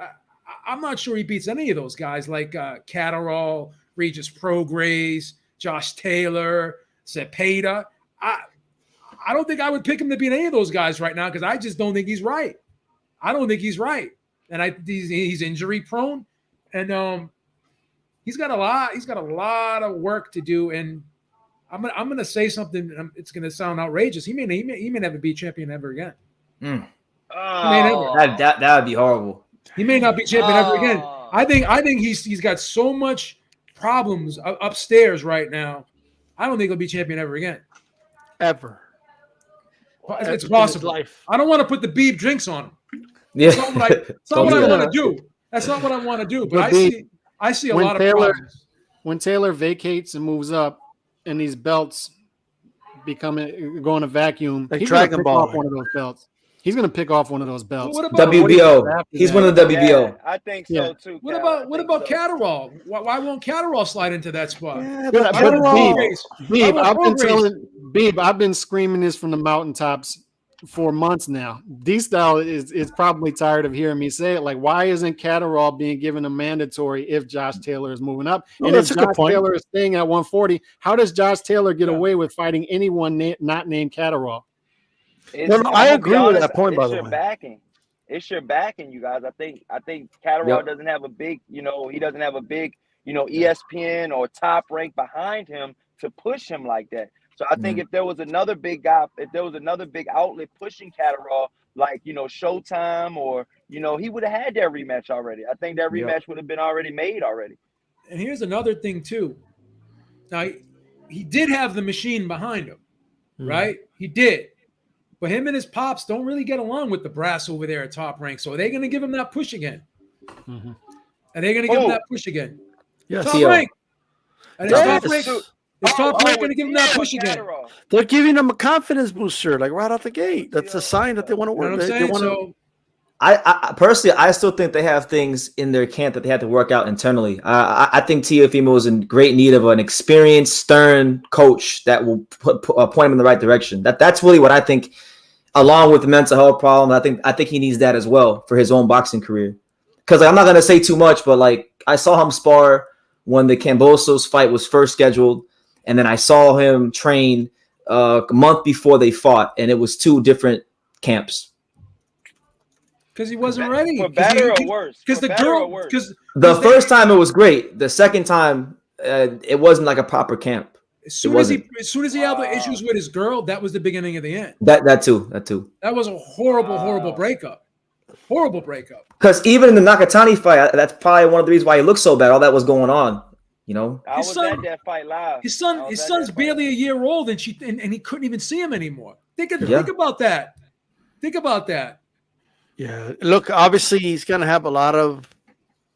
I'm not sure he beats any of those guys like Catterall, Regis Prograis, Josh Taylor, Zepeda. I don't think I would pick him to beat any of those guys right now, because I just don't think he's right. I don't think he's right, and he's injury prone, and He's got a lot of work to do, and I'm gonna say something. It's gonna sound outrageous. He may never be champion ever again. Mm. He may never. That would be horrible. He may not be champion ever again. I think he's got so much problems upstairs right now. I don't think he'll be champion ever again. Ever. It's possible. Life. I don't want to put the Beeb drinks on him. Yeah. That's not what I want to do. That's not what I want to do. But I see a lot of problems. When Taylor vacates and moves up, and these belts go in a vacuum, like he's Dragon Ball. off one of those belts. He's going to pick off one of those belts. What about WBO? He's winning the WBO. Yeah, I think so too. What about Catterall? Why won't Catterall slide into that spot? Yeah, But Beeb, I've been screaming this from the mountaintops for months now. D-Style is probably tired of hearing me say it. Like, why isn't Catterall being given a mandatory if Josh Taylor is moving up? Oh, and if that's a good Josh point. Taylor is staying at 140, how does Josh Taylor get away with fighting anyone not named Catterall? I agree with that point, by the way. Backing. It's your backing, you guys. I think Catterall doesn't have a big, he doesn't have a big, ESPN or top rank behind him to push him like that. So I think if there was another big guy, if there was another big outlet pushing Catterall, like, Showtime or, he would have had that rematch already. I think that rematch would have been already made already. And here's another thing too. Now, he did have the machine behind him, right? He did. But him and his pops don't really get along with the brass over there at Top Rank. So are they going to give him that push again? Mm-hmm. Are they going to give him that push again? Yes. Top Rank. And is Top Rank going to give him that push again? They're giving him a confidence booster, like right out the gate. That's a sign that they want to You know work. what I'm saying? So, I personally, I still think they have things in their camp that they have to work out internally. I think Teofimo is in great need of an experienced, stern coach that will point him in the right direction. That's really what I think, along with the mental health problem. I think he needs that as well for his own boxing career. Because I'm not going to say too much, but like I saw him spar when the Cambosos fight was first scheduled, and then I saw him train a month before they fought, and it was two different camps. Because he wasn't ready. For better or worse? Because The first time it was great. The second time, it wasn't like a proper camp. As soon as he had the issues with his girl, that was the beginning of the end. That too. That was a horrible breakup. Horrible breakup. Because even in the Nakatani fight, that's probably one of the reasons why he looked so bad. All that was going on, I was at that fight live. His son's barely a year old, and he couldn't even see him anymore. Think about that. Think about that. Yeah, look, obviously he's going to have a lot of,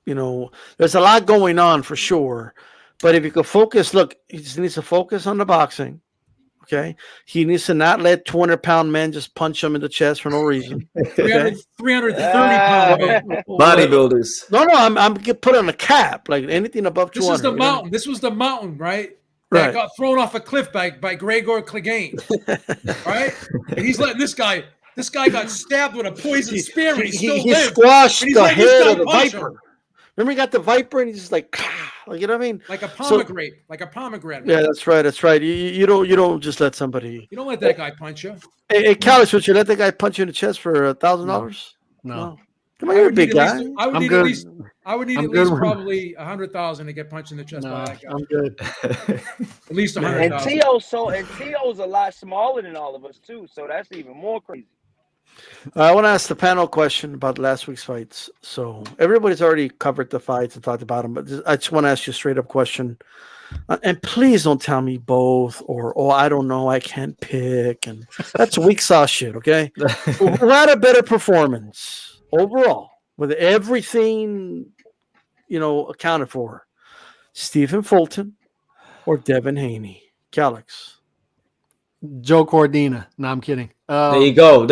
there's a lot going on for sure. But if you could focus, look, he just needs to focus on the boxing. Okay. He needs to not let 200-pound men just punch him in the chest for no reason. 330-pound men. Bodybuilders. No, I'm put on a cap, like anything above 200. This is the mountain. This was the mountain, right? That got thrown off a cliff by Gregor Clegane. Right? And he's letting this guy. This guy got stabbed with a poison spear, and he squashed the head of the viper. Remember, he got the viper, and he's just like, you know what I mean? Like a pomegranate. Yeah, that's right. You don't just let somebody. You don't let that guy punch you. Hey, Callis, would you let that guy punch you in the chest for $1,000? No. Come on, you're a big guy. I would need at least probably 100,000 to get punched in the chest by that guy. I'm good. At least 100,000. And Teo's a lot smaller than all of us too, so that's even more crazy. I want to ask the panel question about last week's fights. So everybody's already covered the fights and talked about them, but I just want to ask you a straight up question. And please don't tell me both or I don't know, I can't pick. And that's weak sauce shit, okay? Who had a better performance overall with everything, accounted for? Stephen Fulton or Devin Haney? Calix. Joe Cordina. No, I'm kidding. There you go.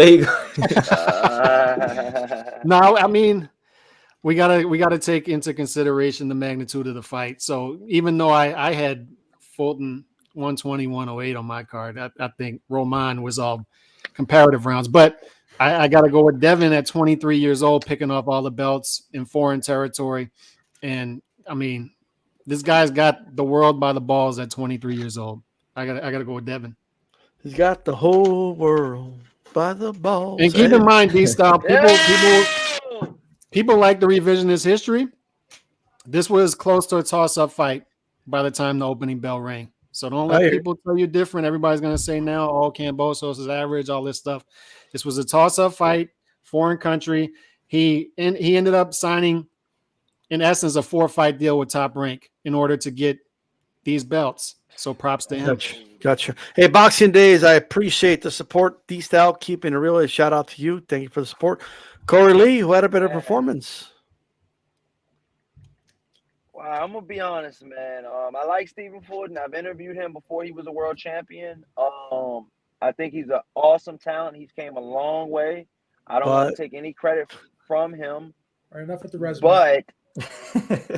No, I mean, we gotta take into consideration the magnitude of the fight. So even though I had Fulton 120, 108 on my card, I think Roman was all comparative rounds. But I got to go with Devin at 23 years old, picking up all the belts in foreign territory. And I mean, this guy's got the world by the balls at 23 years old. I gotta go with Devin. He's got the whole world by the balls. And keep in mind, D-Style, people like the revisionist history. This was close to a toss-up fight by the time the opening bell rang. So don't let people tell you different. Everybody's going to say now, oh, Kambosos is average, all this stuff. This was a toss-up fight, foreign country. He ended up signing, in essence, a 4-fight deal with Top Rank in order to get these belts. So props to him. Gotcha. Hey, Boxing Days, I appreciate the support. D-Style, keeping it real. Shout out to you. Thank you for the support. Corey Lee, who had a better performance? Wow, I'm gonna be honest, man. I like Stephen Ford, and I've interviewed him before he was a world champion. I think he's an awesome talent. He's came a long way. I don't want to take any credit from him. All right, enough with the resume. But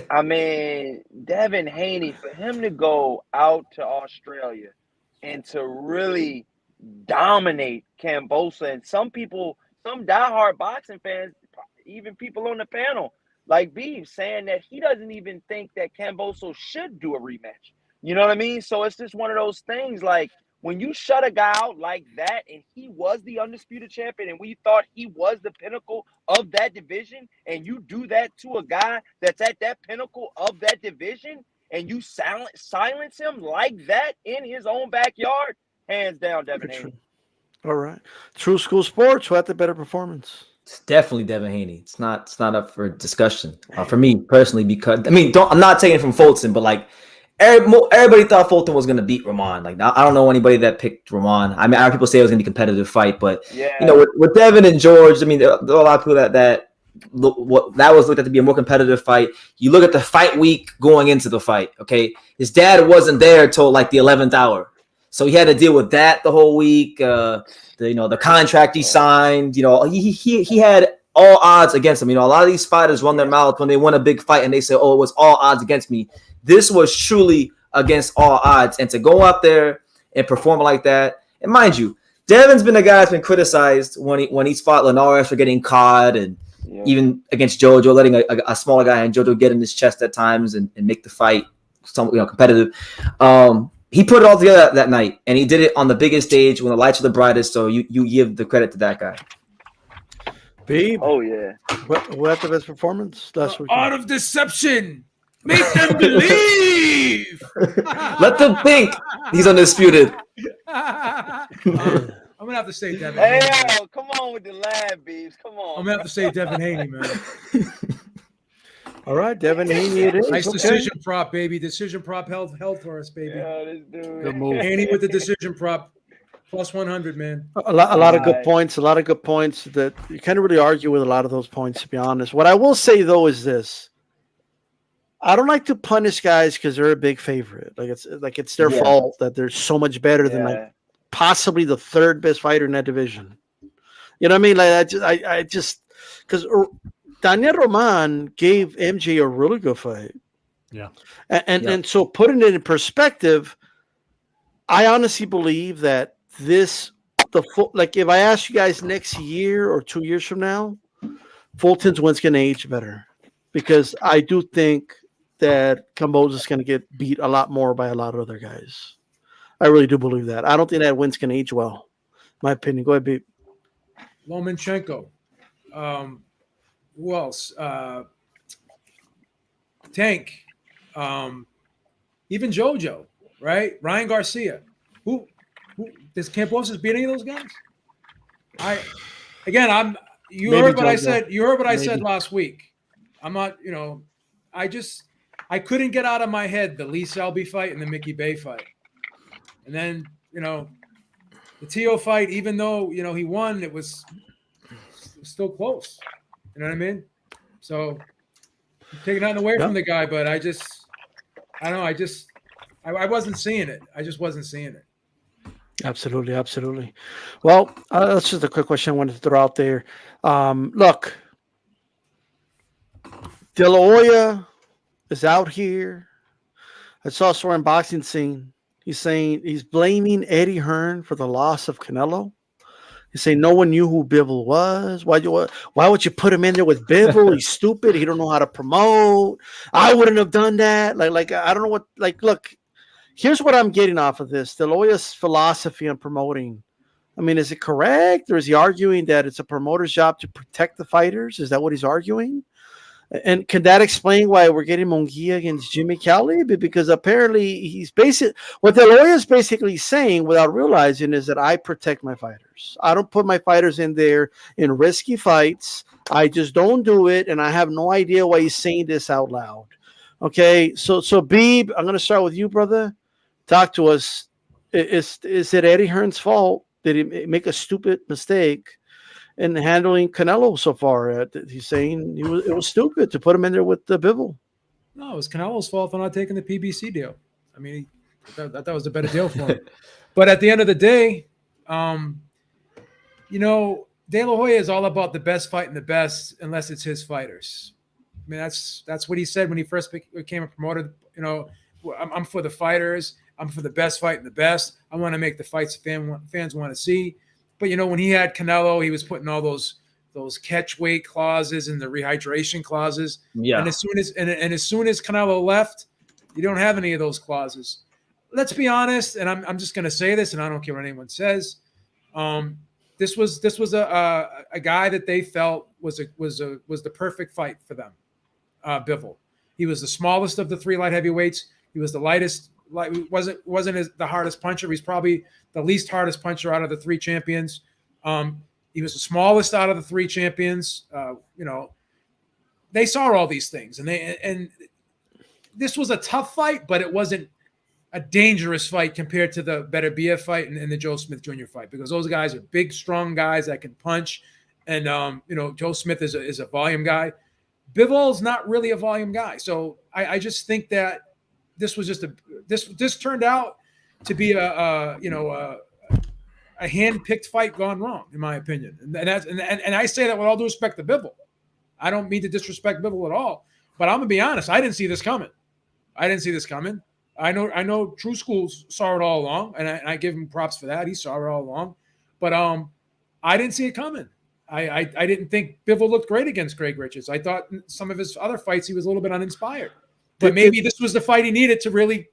I mean, Devin Haney, for him to go out to Australia and to really dominate Kambosos, and some diehard boxing fans, even people on the panel, like Beef, saying that he doesn't even think that Kambosos should do a rematch. You know what I mean? So it's just one of those things, like, when you shut a guy out like that, and he was the undisputed champion, and we thought he was the pinnacle of that division, and you do that to a guy that's at that pinnacle of that division, and you silence him like that in his own backyard, hands down, Devin Haney. All right. True School Sports, who had the better performance? It's definitely Devin Haney. It's not up for discussion for me personally, because I'm not taking it from Fulton, but like everybody thought Fulton was going to beat Rahman. Like, I don't know anybody that picked Rahman. I mean, I heard people say it was going to be a competitive fight, but with Devin and George, I mean, there are a lot of people that was looked at to be a more competitive fight. You look at the fight week going into the fight. Okay, his dad wasn't there till like the 11th hour, so he had to deal with that the whole week. The contract he signed. He had all odds against him. A lot of these fighters run their mouth when they win a big fight and they say, "Oh, it was all odds against me." This was truly against all odds, and to go out there and perform like that. And mind you, Devin's been a guy that's been criticized when he's fought Linares for getting caught, and even against Jojo, letting a smaller guy and Jojo get in his chest at times and make the fight somewhat competitive. He put it all together that night, and he did it on the biggest stage when the lights are the brightest. So you give the credit to that guy. B. Oh yeah. Who had the best performance? Art of deception. Make them believe. Let them think he's undisputed. I'm gonna have to say Devin. Hey, Haney. come on with the lab, Beeves. Come on. I'm gonna have to say Devin Haney, man. All right, Devin Haney. It is nice decision prop, baby. Decision prop held for us, baby. Yeah, this dude. Good move. Haney with the decision prop. Plus 100, man. A lot of good points. A lot of good points that you can't really argue with a lot of those points, to be honest. What I will say though is this: I don't like to punish guys because they're a big favorite. Like it's their fault that they're so much better than like possibly the third best fighter in that division. You know what I mean? Like I just because Daniel Roman gave MJ a really good fight. Yeah, and so putting it in perspective, I honestly believe that like if I ask you guys next year or 2 years from now, Fulton's win's going to age better, because I do think that Kambosos is going to get beat a lot more by a lot of other guys. I really do believe that. I don't think that win's going to age well. My opinion. Go ahead, Beat. Lomachenko. Who else? Tank. Even JoJo, right? Ryan Garcia. Who does Kambosos beat any of those guys? You heard what I said last week. I'm not, I couldn't get out of my head the Lee Selby fight and the Mickey Bay fight. And then, the Teo fight, even though, he won, it was still close. You know what I mean? So taking nothing away from the guy, but I don't know. I wasn't seeing it. I just wasn't seeing it. Absolutely. Well, that's just a quick question I wanted to throw out there. Look, De La Hoya is out here. I saw a story in Boxing Scene. He's blaming Eddie Hearn for the loss of Canelo. He's saying no one knew who Bivol was. Why would you put him in there with Bivol? He's stupid. He don't know how to promote. I wouldn't have done that. Like I don't know what. Like, look, here's what I'm getting off of this: De La Hoya's philosophy on promoting. I mean, is it correct, or is he arguing that it's a promoter's job to protect the fighters? Is that what he's arguing? And can that explain why we're getting Mungia against Jimmy Cowley? Because apparently what the lawyer is basically saying without realizing is that I protect my fighters. I don't put my fighters in there in risky fights. I just don't do it, and I have no idea why he's saying this out loud. Okay, so Beeb, I'm going to start with you, brother. Talk to us. Is it Eddie Hearn's fault? Did he make a stupid mistake in handling Canelo so far? He's saying it was stupid to put him in there with the Bivol. No, it was Canelo's fault for not taking the PBC deal. I mean, that was a better deal for him. But at the end of the day, De La Hoya is all about the best fighting the best, unless it's his fighters. I mean, that's what he said when he first became a promoter. I'm for the fighters. I'm for the best fighting the best. I want to make the fights fans want to see. But when he had Canelo, he was putting all those catch weight clauses and the rehydration clauses. Yeah. And as soon as Canelo left, you don't have any of those clauses. Let's be honest, and I'm just going to say this, and I don't care what anyone says. This was a guy that they felt was the perfect fight for them. Bivol. He was the smallest of the three light heavyweights. He was the lightest. Wasn't the hardest puncher. He's probably the least hardest puncher out of the three champions. He was the smallest out of the three champions. They saw all these things, and this was a tough fight, but it wasn't a dangerous fight compared to the Beterbiev fight and the Joe Smith Jr. fight, because those guys are big, strong guys that can punch. And, Joe Smith is a volume guy. Bivol's not really a volume guy. So I just think that this was just this turned out to be a hand-picked fight gone wrong, in my opinion. And I say that with all due respect to Bivol. I don't mean to disrespect Bivol at all, but I'm gonna be honest. I didn't see this coming. I know True Schools saw it all along, and I give him props for that. He saw it all along, but I didn't see it coming. I didn't think Bivol looked great against Greg Richards. I thought in some of his other fights he was a little bit uninspired, but maybe this was the fight he needed to really,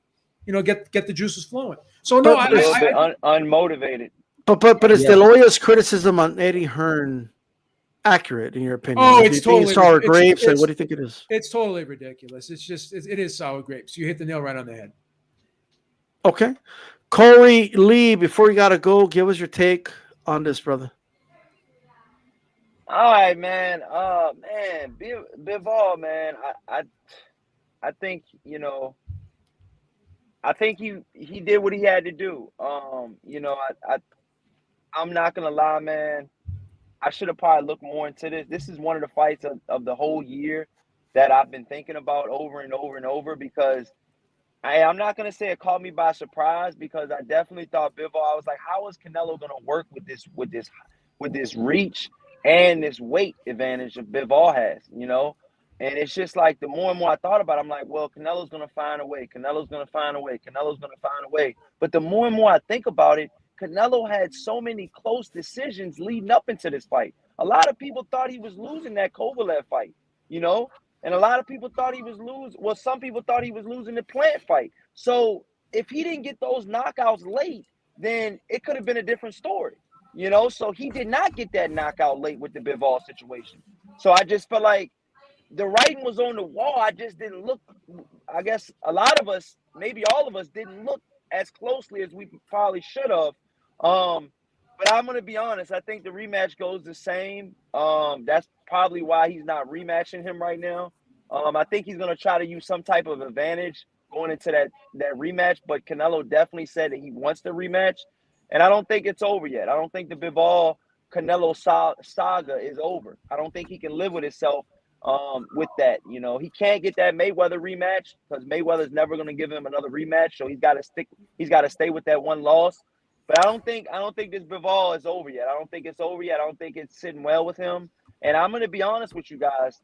get the juices flowing. So no, unmotivated. But is the lawyer's criticism on Eddie Hearn accurate in your opinion? Oh, it's totally sour grapes. What do you think it is? It's totally ridiculous. It is sour grapes. You hit the nail right on the head. Okay, Corey Lee, before you gotta go, give us your take on this, brother. All right, man. Bivol, man. I think I think he did what he had to do. I'm not gonna lie, man. I should have probably looked more into this. This is one of the fights of the whole year that I've been thinking about over and over and over, because I'm not going to say it caught me by surprise, because I definitely thought Bivol, I was like, how is Canelo going to work with this reach and this weight advantage that Bivol has, And it's just like the more and more I thought about it, I'm like, well, Canelo's going to find a way. Canelo's going to find a way. Canelo's going to find a way. But the more and more I think about it, Canelo had so many close decisions leading up into this fight. A lot of people thought he was losing that Kovalev fight, and a lot of people thought he was losing. Well, some people thought he was losing the Plant fight. So if he didn't get those knockouts late, then it could have been a different story, So he did not get that knockout late with the Bivol situation. So I just felt like the writing was on the wall. I just didn't look. I guess a lot of us, maybe all of us, didn't look as closely as we probably should have. But I'm going to be honest. I think the rematch goes the same. That's probably why he's not rematching him right now. I think he's going to try to use some type of advantage going into that rematch. But Canelo definitely said that he wants the rematch. And I don't think it's over yet. I don't think the Bivol-Canelo saga is over. I don't think he can live with himself with that. He can't get that Mayweather rematch, because Mayweather's never going to give him another rematch. So he's got to stay with that one loss. But I don't think this Bivol is over yet. I don't think it's over yet. I don't think it's sitting well with him. And I'm going to be honest with you guys,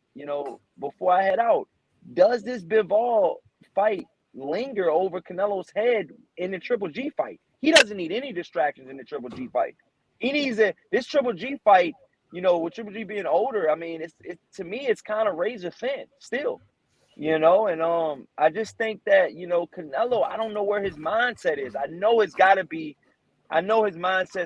before I head out, does this Bivol fight linger over Canelo's head in the Triple G fight? He doesn't need any distractions in the Triple G fight. He needs this Triple G fight, with Triple G being older. I mean, to me, it's kind of razor thin still, and I just think that, Canelo, I don't know where his mindset is. I know his mindset's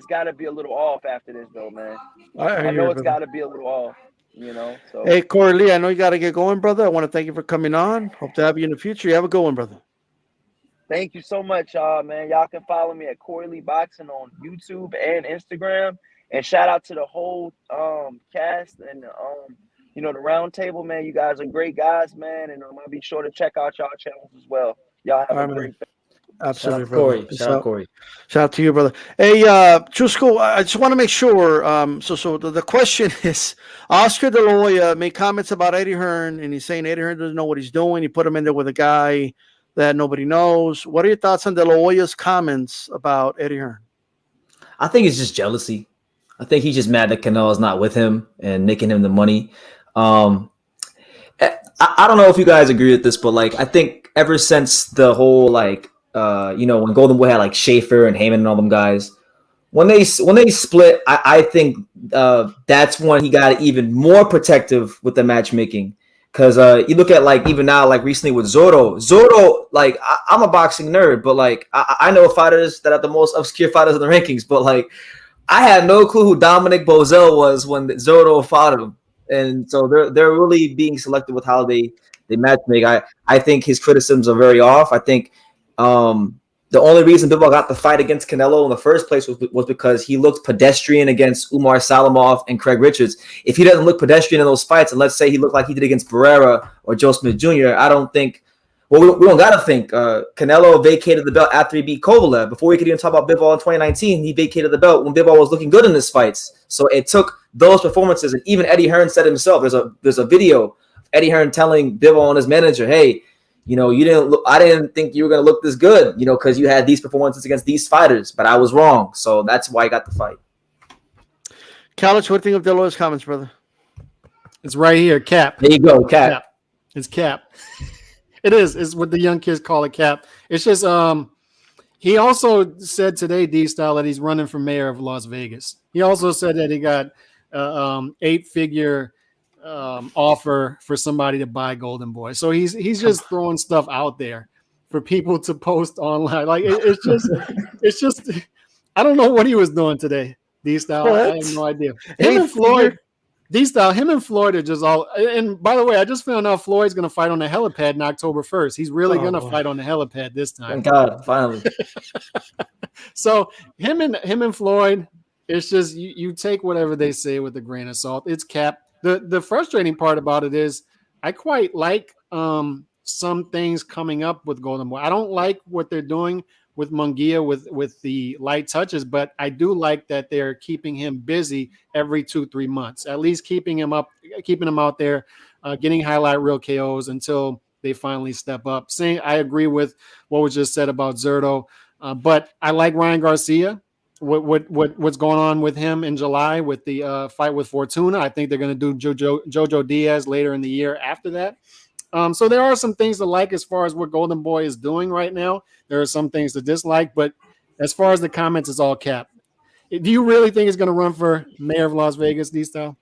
got to be a little off after this, though, man. I know it's got to be a little off. you know. So Hey, Corey Lee, I know you got to get going, brother. I want to thank you for coming on. Hope to have you in the future. You have a good one, brother. thank you so much, y'all, man. Y'all can follow me at Corey Lee Boxing on YouTube and Instagram. And shout out to the whole cast and you know, the round table, man. You guys are great guys, man. And I'll be sure to check out y'all channels as well. Y'all have All a right, great day. Absolutely, Shout out brother. Corey. Peace Shout out out. Corey. Shout out to you, brother. Hey, Chusco, I just want to make sure. So the question is, Oscar De La Hoya made comments about Eddie Hearn, and he's saying Eddie Hearn doesn't know what he's doing. He put him in there with a guy that nobody knows. What are your thoughts on De La Hoya's comments about Eddie Hearn? I think it's just jealousy. I think he's just mad that Canelo's not with him and making him the money. I don't know if you guys agree with this, but like I think ever since the whole like you know, when Golden Boy had like Schaefer and Heyman and all them guys, when they split, I think that's when he got even more protective with the matchmaking. Because you look at like even now, like recently with Zorro, like I'm a boxing nerd, but like I know fighters that are the most obscure fighters in the rankings, but like I had no clue who Dominic Bozell was when Zorro fought him. And so they're really being selective with how they matchmake. I think his criticisms are very off. I think the only reason Bivol got the fight against Canelo in the first place was because he looked pedestrian against Umar Salamov and Craig Richards. If he doesn't look pedestrian in those fights, and let's say he looked like he did against Barrera or Joe Smith Jr., I don't think. Well, we don't got to think. Canelo vacated the belt after he beat Kovalev. Before we could even talk about Bivol in 2019, he vacated the belt when Bivol was looking good in his fights. So it took those performances, and even Eddie Hearn said himself. There's a video of Eddie Hearn telling Bivol and his manager, "Hey, you know, I didn't think you were going to look this good, you know, because you had these performances against these fighters, but I was wrong." So that's why I got the fight. Kalich, what do you think of De La Hoya's comments, brother? It's right here, Cap. There you go, Cap. It's Cap. It is. It's what the young kids call it, Cap. It's just he also said today, D-Style, that he's running for mayor of Las Vegas. He also said that he got 8-figure offer for somebody to buy Golden Boy. So he's just throwing stuff out there for people to post online. Like it's just I don't know what he was doing today. D-Style, I have no idea. Him and Floyd. D-Style, him and Floyd are just all. And by the way, I just found out Floyd's going to fight on the helipad on October 1st. He's really going to fight on the helipad this time. Thank God, finally. So him and Floyd, it's just you take whatever they say with a grain of salt. It's Cap. The frustrating part about it is I quite like some things coming up with Golden Boy. I don't like what they're doing with Mungia with the light touches, but I do like that they're keeping him busy every 2-3 months, at least keeping him out there, getting highlight reel KOs until they finally step up. I agree with what was just said about Zerto, but I like Ryan Garcia. What's going on with him in July with the fight with Fortuna? I think they're going to do Jojo Diaz later in the year after that. So there are some things to like as far as what Golden Boy is doing right now. There are some things to dislike, but as far as the comments, it's all Cap. Do you really think he's going to run for mayor of Las Vegas, D-Style?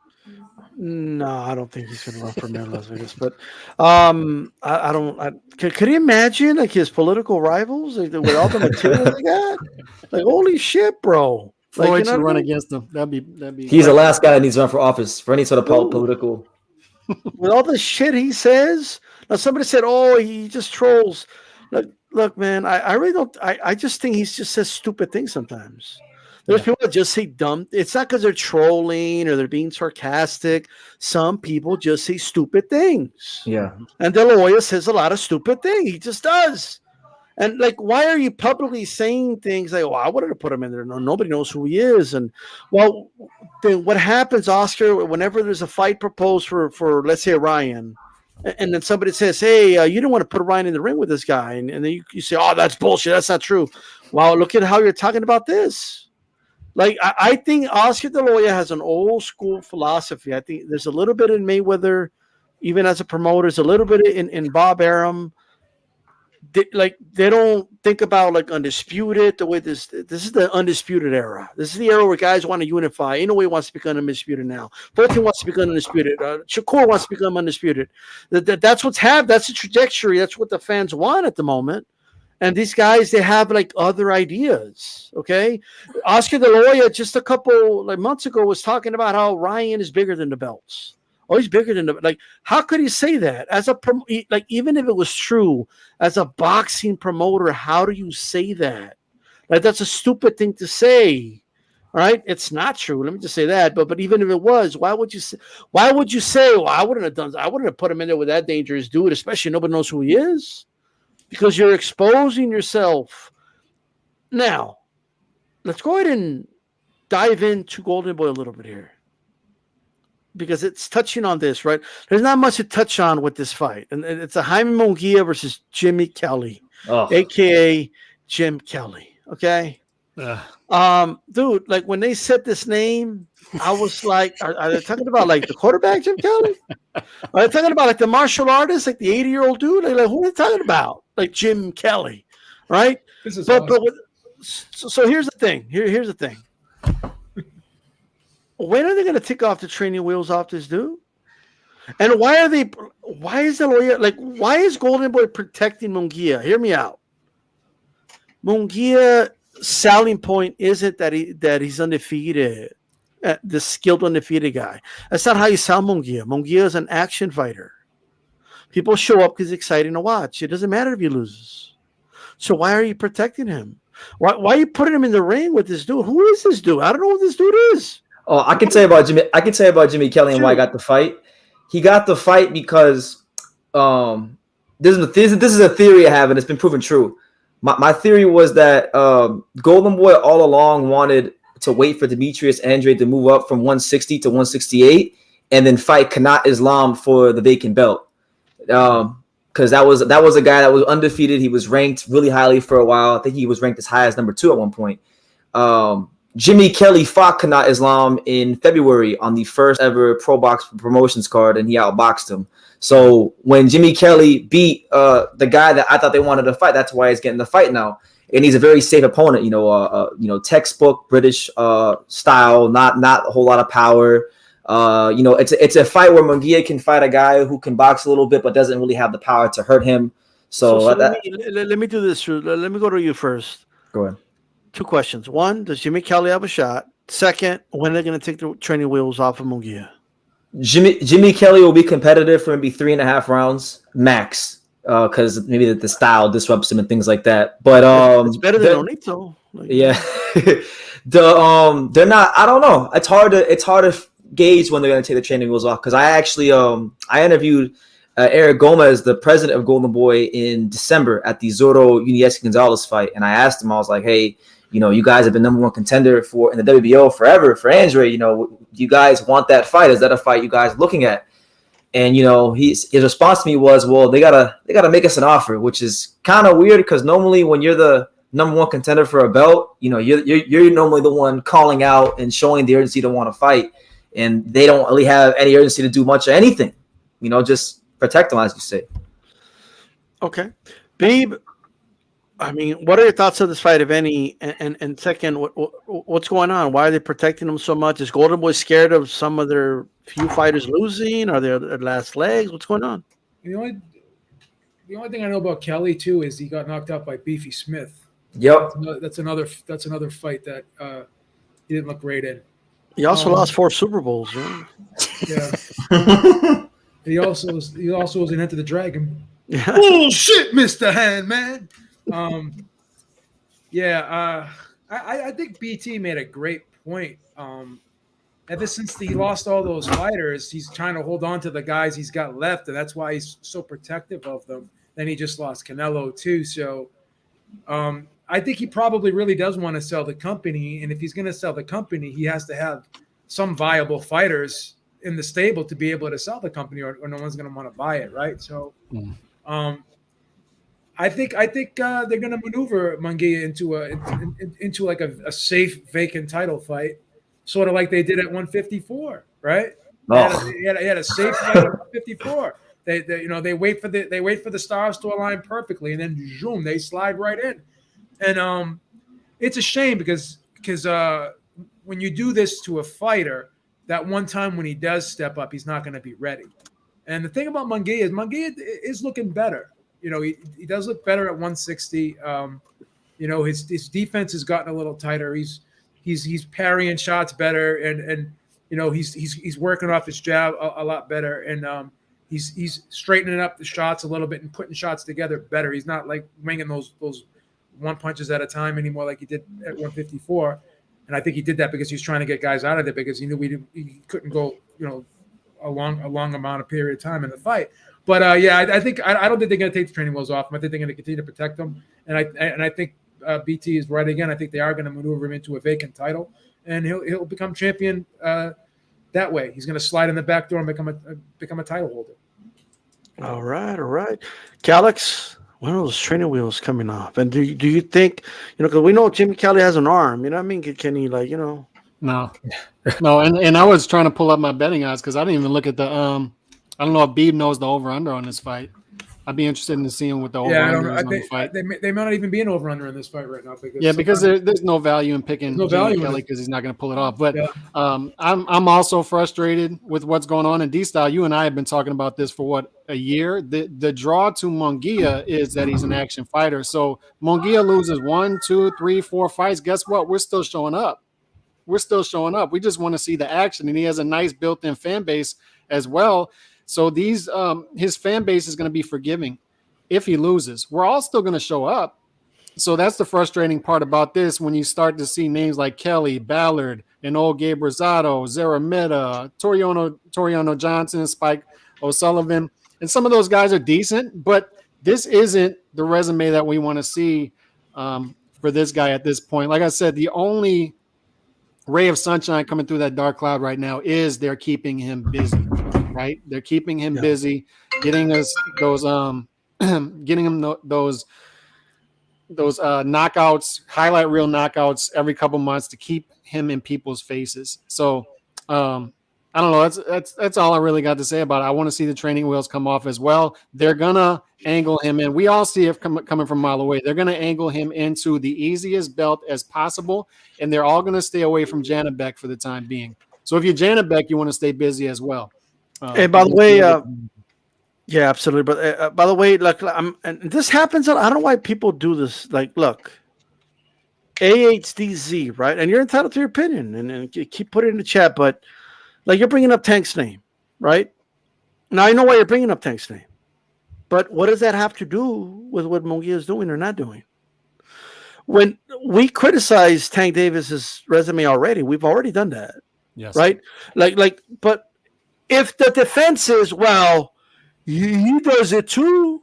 No, I don't think he's going to run for mayor of Las Vegas. But I don't. Could you imagine like his political rivals with all the material they got? Like, holy shit, bro! Floyd should run against him. That'd be. He's the last guy that needs to run for office for any sort of political. With all the shit he says. Now somebody said, "Oh, he just trolls." Look, man. I really don't. I just think he just says stupid things sometimes. There's people that just say dumb. It's not because they're trolling or they're being sarcastic. Some people just say stupid things. Yeah. And De La Hoya says a lot of stupid things. He just does. And like, why are you publicly saying things like, "Oh, I wanted to put him in there"? No, nobody knows who he is. And well, then what happens, Oscar? Whenever there's a fight proposed for let's say Ryan, and then somebody says, "Hey, you didn't want to put Ryan in the ring with this guy," and then you say, "Oh, that's bullshit. That's not true." Wow, look at how you're talking about this. Like, I think Oscar De La Hoya has an old school philosophy. I think there's a little bit in Mayweather, even as a promoter, there's a little bit in Bob Arum. They don't think about like undisputed the way this is the undisputed era. This is the era where guys want to unify. Inoue wants to become undisputed now. Fulton wants to become undisputed. Shakur wants to become undisputed. That's what's happened. That's the trajectory. That's what the fans want at the moment. And these guys, they have like other ideas. Okay, Oscar De La Hoya just a couple like months ago was talking about how Ryan is bigger than the belts. Oh, he's bigger than the, like. How could he say that as a like? Even if it was true, as a boxing promoter, how do you say that? Like that's a stupid thing to say, right? It's not true. Let me just say that. But even if it was, why would you say? Why would you say? Well, I wouldn't have done. I wouldn't have put him in there with that dangerous dude, especially nobody knows who he is, because you're exposing yourself. Now, let's go ahead and dive into Golden Boy a little bit here, because it's touching on this, right? There's not much to touch on with this fight. And it's a Jaime Mungia versus Jimmy Kelly, a.k.a. Jim Kelly, okay? Dude, like when they said this name, I was like, are they talking about like the quarterback, Jim Kelly? Are they talking about like the martial artist, like the 80-year-old dude? Like who are they talking about? Like Jim Kelly, right? This is awesome. So here's the thing. Here's the thing. When are they going to take off the training wheels off this dude? And why is the lawyer, like, why is Golden Boy protecting Mungia? Hear me out. Mungia's selling point isn't that he's undefeated, the skilled undefeated guy. That's not how you sell Mungia. Mungia is an action fighter. People show up because it's exciting to watch. It doesn't matter if he loses. So why are you protecting him? Why are you putting him in the ring with this dude? Who is this dude? I don't know who this dude is. Oh, I can tell you about Jimmy. I can tell you about Jimmy Kelly and why he got the fight. He got the fight because this is a theory I have, and it's been proven true. My theory was that Golden Boy all along wanted to wait for Demetrius Andrade to move up from 160 to 168, and then fight Kanat Islam for the vacant belt. Because that was a guy that was undefeated. He was ranked really highly for a while. I think he was ranked as high as number 2 at one point. Jimmy Kelly fought Kanat Islam in February on the first ever Pro Box Promotions card, and he outboxed him. So when Jimmy Kelly beat the guy that I thought they wanted to fight, that's why he's getting the fight now. And he's a very safe opponent, textbook British style, not a whole lot of power. It's a fight where Mungia can fight a guy who can box a little bit but doesn't really have the power to hurt him. So let me do this. Let me go to you first. Go ahead. 2 questions. 1, does Jimmy Kelly have a shot? 2nd, when are they going to take the training wheels off of Mungia? Jimmy Kelly will be competitive for maybe 3.5 rounds max, because maybe the style disrupts him and things like that. But it's better than Onito. Yeah, they're not. I don't know. It's hard to gauge when they're going to take the training wheels off, because I actually I interviewed Eric Gomez, the president of Golden Boy, in December at the Zoro Unieski Gonzalez fight, and I asked him, I was like, hey, you guys have been number 1 contender in the WBO forever for Andre. Do you guys want that fight? Is that a fight you guys are looking at? And his response to me was, well, they gotta make us an offer, which is kind of weird, because normally when you're the number 1 contender for a belt, you're normally the one calling out and showing the urgency to want to fight, and they don't really have any urgency to do much of anything. Just protect them, as you say. Okay, Babe. I mean, what are your thoughts on this fight, if any? And second, what's going on? Why are they protecting them so much? Is Golden Boy scared of some of their few fighters losing? Are they their last legs? What's going on? The only thing I know about Kelly too is he got knocked out by Beefy Smith. Yep, that's another fight that he didn't look great in. He also lost 4 Super Bowls. Right? Yeah. He also was an Enter the Dragon. Yeah. Bullshit, Mr. Handman. I think BT made a great point. Ever since he lost all those fighters, he's trying to hold on to the guys he's got left, and that's why he's so protective of them. Then he just lost Canelo too. So I think he probably really does want to sell the company, and if he's going to sell the company, he has to have some viable fighters in the stable to be able to sell the company, or no one's going to want to buy it, right? So I think they're going to maneuver Mungia into like a safe vacant title fight, sort of like they did at 154, right? He had a safe fight at 154. They wait for the stars to align perfectly, and then zoom, they slide right in. And it's a shame because when you do this to a fighter, that one time when he does step up, he's not going to be ready. And the thing about Mungia is looking better. He does look better at 160. His defense has gotten a little tighter. He's parrying shots better, and he's working off his jab a lot better, and he's straightening up the shots a little bit and putting shots together better. He's not like winging those one punches at a time anymore like he did at 154. And I think he did that because he was trying to get guys out of there because he knew he couldn't go, a long amount of period of time in the fight. But I don't think they're going to take the training wheels off him. I think they're going to continue to protect him. And I think BT is right again. I think they are going to maneuver him into a vacant title, and he'll become champion that way. He's going to slide in the back door and become a title holder. All right. Calix, when are those training wheels coming off? And do you think, because we know Jimmy Kelly has an arm, you know what I mean? Can he No. And I was trying to pull up my betting odds because I didn't even look at the, I don't know if Beeb knows the over-under on this fight. I'd be interested in seeing what the over-under is on the fight. They may not even be an over-under in this fight right now. Because there's no value in picking Jimmy Kelly because he's not going to pull it off. But I'm also frustrated with what's going on in D-Style. You and I have been talking about this for a year? The draw to Mungia is that he's an action fighter. So Mungia loses 1, 2, 3, 4 fights. Guess what? We're still showing up. We just want to see the action, and he has a nice built-in fan base as well. So his fan base is going to be forgiving if he loses. We're all still going to show up. So that's the frustrating part about this when you start to see names like Kelly, Ballard, and old Gabe Rosado, Zaramita, Toriano Johnson, Spike O'Sullivan. And some of those guys are decent, but this isn't the resume that we want to see for this guy at this point. Like I said, the only ray of sunshine coming through that dark cloud right now is they're keeping him busy, right? They're keeping him busy, getting us those knockouts, highlight reel knockouts every couple months to keep him in people's faces. So I don't know. That's all I really got to say about it. I want to see the training wheels come off as well. They're gonna angle him in. We all see it coming from a mile away. They're gonna angle him into the easiest belt as possible, and they're all gonna stay away from Janibek for the time being. So if you're Janibek, you want to stay busy as well. Hey, by the way, yeah, absolutely. But by the way, and this happens. I don't know why people do this. Like, look, AHDZ, right? And you're entitled to your opinion, and keep putting it in the chat. But like, you're bringing up Tank's name, right? Now I know why you're bringing up Tank's name, but what does that have to do with what Mungia is doing or not doing? When we criticize Tank Davis's resume already, we've already done that, yes, right? But if the defense is, well, he does it too,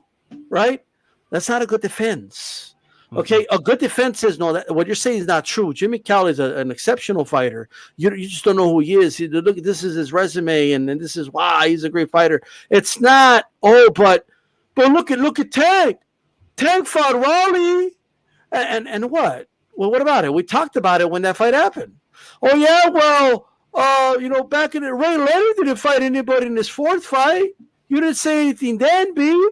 right? That's not a good defense. Okay, a good defense is no. What you're saying is not true. Jimmy Kelly is an exceptional fighter. You just don't know who he is. Look, this is his resume, and this is why he's a great fighter. It's not. Oh, but look at Tank. Tank fought Raleigh, and what? Well, what about it? We talked about it when that fight happened. Oh yeah, well, back in the Ray Leonard didn't fight anybody in his fourth fight. You didn't say anything then, Beeb.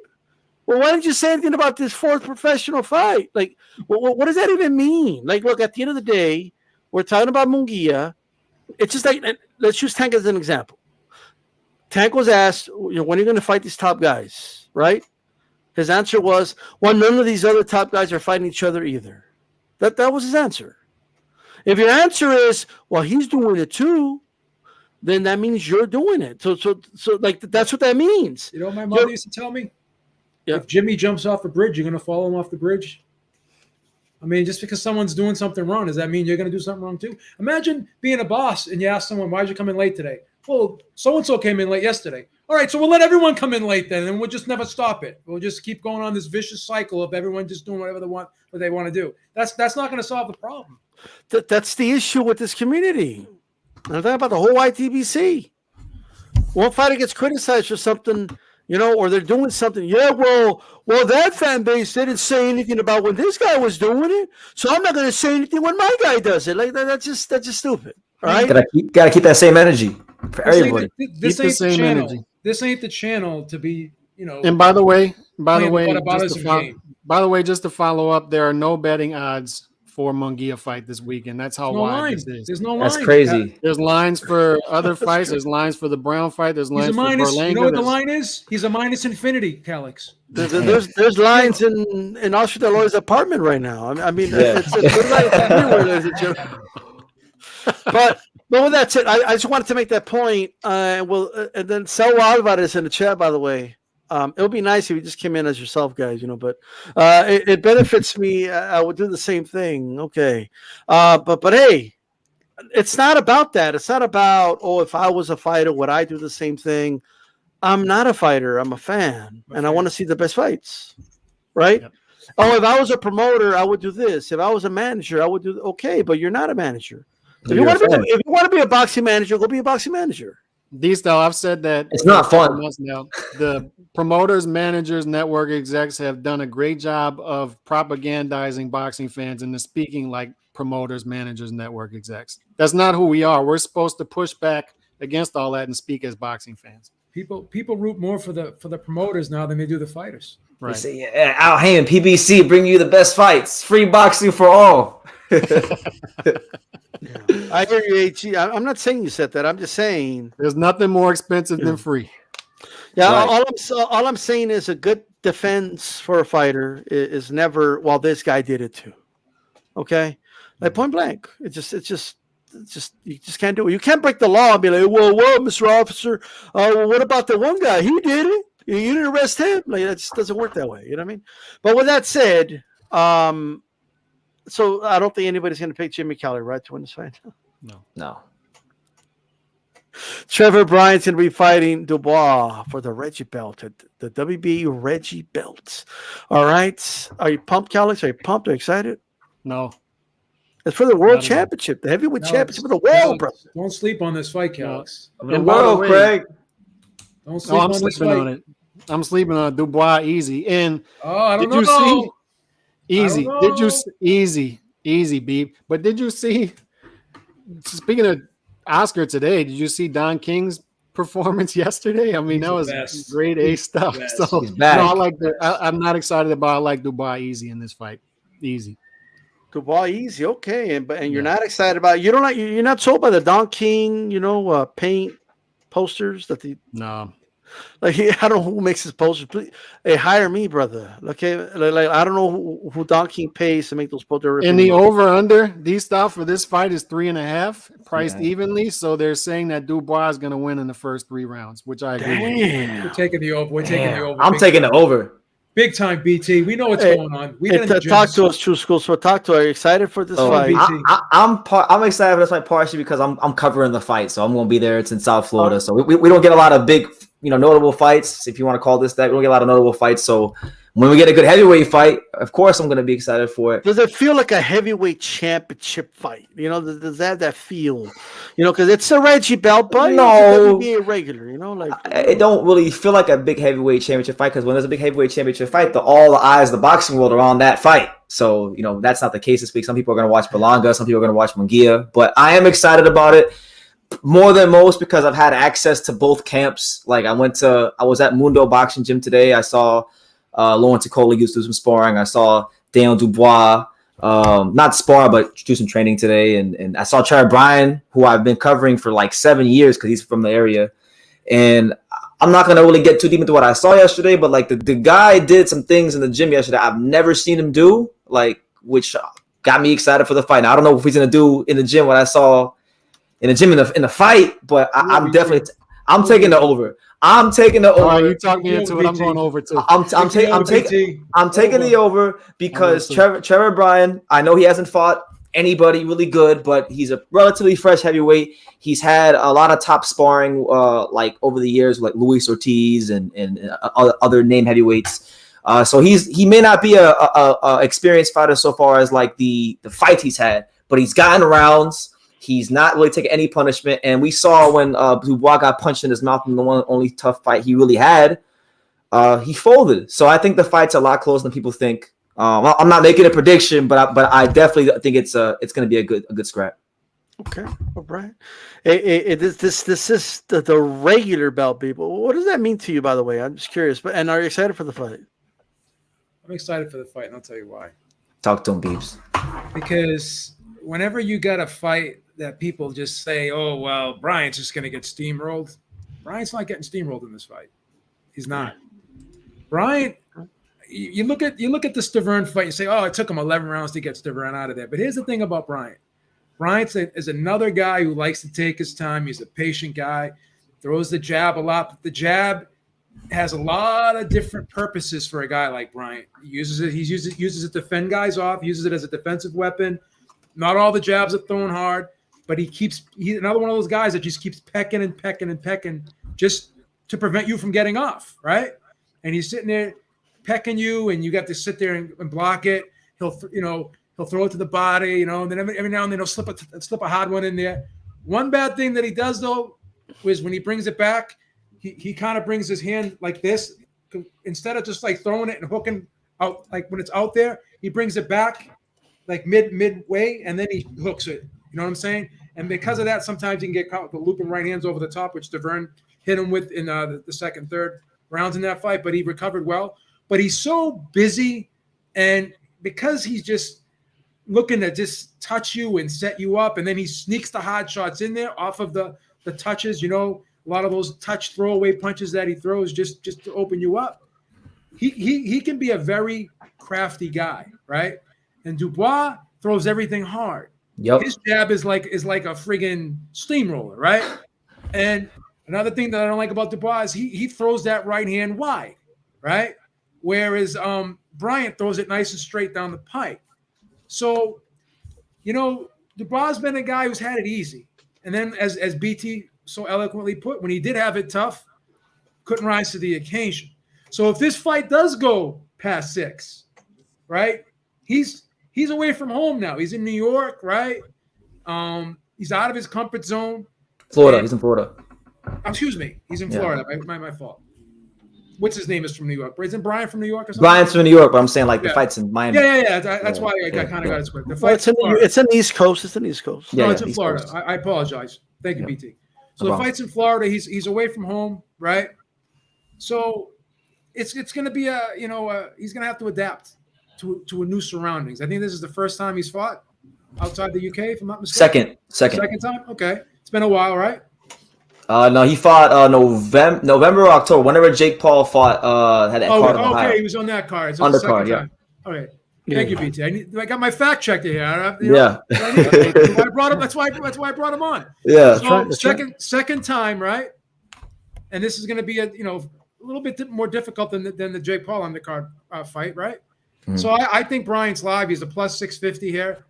Well, why didn't you say anything about this fourth professional fight? Like, what does that even mean? Like, look, at the end of the day, we're talking about Mungia. It's just like, let's use Tank as an example. Tank was asked, when are you going to fight these top guys, right? His answer was, well, none of these other top guys are fighting each other either. That was his answer. If your answer is, well, he's doing it too, then that means you're doing it. So like, that's what that means. You know what my mother used to tell me? Yeah. If Jimmy jumps off a bridge, you're going to follow him off the bridge. I mean, just because someone's doing something wrong, does that mean you're going to do something wrong too? Imagine being a boss and you ask someone, why did you come in late today? Well, so-and-so came in late yesterday. All right, so we'll let everyone come in late then, and we'll just never stop it. We'll just keep going on this vicious cycle of everyone just doing whatever they want to do. That's not going to solve the problem. That's the issue with this community. I'm talking about the whole ITBC. One fighter gets criticized for something, or they're doing something. Yeah, well, that fan base didn't say anything about when this guy was doing it, so I'm not going to say anything when my guy does it. Like that's just stupid. All right, gotta keep that same energy for everybody. This ain't the channel. Energy. This ain't the channel to be, And by the way, just to follow up, there are no betting odds for Mungia fight this weekend. That's how wide this is. There's no line. That's crazy. There's lines for other fights. There's lines for the Brown fight. There's lines for Berlanga. You know what the line is? He's a minus infinity, Calix. There's lines in Oscar De Loya's apartment right now. I mean, it's everywhere, ladies and gentlemen. But with that said, I just wanted to make that point. And then Sal Alvarez in the chat, by the way. It would be nice if you just came in as yourself, guys, but it benefits me. I would do the same thing. Okay. But hey, it's not about that. It's not about, if I was a fighter, would I do the same thing? I'm not a fighter. I'm a fan, and I want to see the best fights, right? Yep. If I was a promoter, I would do this. If I was a manager, I would do okay. But you're not a manager. If you want to be a boxing manager, go be a boxing manager. Though I've said that it's not fun. Now. The promoters, managers, network execs have done a great job of propagandizing boxing fans into speaking like promoters, managers, network execs. That's not who we are. We're supposed to push back against all that and speak as boxing fans. People root more for the promoters now than they do the fighters. Right. They say, Al Haymon, PBC, bring you the best fights. Free boxing for all. Yeah. I hear you, AG. I'm not saying you said that. I'm just saying there's nothing more expensive than free. Yeah, right. all I'm saying is a good defense for a fighter is never. Well, this guy did it too. Okay, like point blank. It's just you just can't do it. You can't break the law and be like, whoa, Mr. Officer. What about the one guy? He did it. You didn't arrest him. Like that just doesn't work that way. You know what I mean? But with that said, so I don't think anybody's going to pick Jimmy Cowley, right, to win this fight. No. Trevor Bryan's going to be fighting Dubois for the Reggie belt, the WBA Reggie belt. All right. Are you pumped, Cowley? Are you pumped? Are you excited? No. It's for the World Championship, the heavyweight championship of the world, bro. Don't sleep on this fight, Calix. The world, Craig. Don't sleep on this fight. On it. I'm sleeping on Dubois easy. And I don't know. Easy. Did you easy, Beep? But did you see? Speaking of Oscar today, did you see Don King's performance yesterday? I mean, that was grade A stuff. So I'm not excited about. I like Dubois easy in this fight. Easy. Dubois easy, okay, and you're not excited about it. You're not sold by the Don King, paint posters that no. Like I don't know who makes his posters. Please, hey, hire me, brother. Okay, like I don't know who Don King pays to make those posters. And the over under these stuff for this fight is 3.5, priced evenly. So they're saying that Dubois is going to win in the first 3 rounds, which I agree with. We're taking the over. I'm taking the over. Big time, BT. We know what's going on. Talk to us, True School. So talk to us. Are you excited for this fight? I'm excited for this fight partially because I'm covering the fight, so I'm going to be there. It's in South Florida, so we don't get a lot of big, notable fights, if you want to call this that. We don't get a lot of notable fights, so when we get a good heavyweight fight, of course I'm going to be excited for it. Does it feel like a heavyweight championship fight? Does that feel? Because it's a Reggie belt, but no, it's a regular. It don't really feel like a big heavyweight championship fight because when there's a big heavyweight championship fight, all the eyes of the boxing world are on that fight. So that's not the case this week. Some people are going to watch Berlanga, some people are going to watch Mungia, but I am excited about it. More than most because I've had access to both camps. Like I was at Mundo Boxing Gym today. I saw Lawrence Ticola used to do some sparring. I saw Daniel Dubois, not spar, but do some training today. And I saw Trevor Bryan, who I've been covering for like 7 years because he's from the area. And I'm not going to really get too deep into what I saw yesterday, but like the guy did some things in the gym yesterday I've never seen him do, which got me excited for the fight. Now, I don't know if he's going to do in the gym what I saw in the gym in the fight, but I'm definitely taking the over. I'm taking the over. All right, you talk me into it. I'm going over too. I'm taking the over because Trevor Bryan, I know he hasn't fought anybody really good, but he's a relatively fresh heavyweight. He's had a lot of top sparring over the years, like Luis Ortiz and other name heavyweights. So he may not be a experienced fighter so far as like the fight he's had, but he's gotten rounds. He's not really taking any punishment. And we saw when Dubois got punched in his mouth in the only tough fight he really had, he folded. So I think the fight's a lot closer than people think. I'm not making a prediction, but I definitely think it's going to be a good scrap. Okay, all right. This is the regular belt, people. What does that mean to you, by the way? I'm just curious. And are you excited for the fight? I'm excited for the fight, and I'll tell you why. Talk to him, Beeps. Because whenever you got a fight that people just say, oh, well, Bryan's just going to get steamrolled. Bryan's not getting steamrolled in this fight. He's not. Bryan, you look at the Stavern fight, you say, oh, it took him 11 rounds to get Stavern out of there. But here's the thing about Bryan. Bryant is another guy who likes to take his time. He's a patient guy, throws the jab a lot. But the jab has a lot of different purposes for a guy like Bryant. He uses it to fend guys off, uses it as a defensive weapon. Not all the jabs are thrown hard, but he's another one of those guys that just keeps pecking and pecking and pecking just to prevent you from getting off, right? And he's sitting there pecking you, and you got to sit there and block it. He'll throw it to the body, and then every now and then he'll slip a hard one in there. One bad thing that he does though is when he brings it back, he kind of brings his hand like this instead of just like throwing it and hooking out like when it's out there. He brings it back like midway, and then he hooks it. You know what I'm saying? And because of that, sometimes you can get caught with the looping right hands over the top, which DeVerne hit him with in the second, third rounds in that fight. But he recovered well. But he's so busy, and because he's just looking to just touch you and set you up, and then he sneaks the hard shots in there off of the touches. A lot of those touch throwaway punches that he throws just to open you up. He can be a very crafty guy, right? And Dubois throws everything hard. Yep. His jab is like a friggin' steamroller, right? And another thing that I don't like about Dubois is he throws that right hand wide, right? Whereas Bryant throws it nice and straight down the pipe. So, Dubois has been a guy who's had it easy. And then as BT so eloquently put, when he did have it tough, couldn't rise to the occasion. So if this fight does go past 6, right? He's away from home now. He's in New York, right? He's out of his comfort zone. Florida. He's in Florida. Excuse me. He's in Florida. My fault. What's his name is from New York? Isn't Brian from New York or something? Brian's from New York, but I'm saying like the fight's in Miami. Yeah. That's why I kind of got it squared. The fight's it's in the East Coast. It's in the East Coast. No, it's in Florida. I apologize. Thank you, BT. So the fight's in Florida. He's away from home, right? So it's going to be he's going to have to adapt to a new surroundings. I think this is the first time he's fought outside the UK, if I'm not mistaken. Second Time. Okay, it's been a while, right? No, he fought November or October. Whenever Jake Paul fought, had that card in Ohio. Okay, he was on that card. So Undercard, yeah. Okay. Thank you, BT. I got my fact check here. Yeah. I brought him. That's why I brought him on. Yeah. So second time, right? And this is going to be a little bit more difficult than the Jake Paul undercard fight, right? Mm-hmm. So I think Bryant's live. He's a plus 650 here,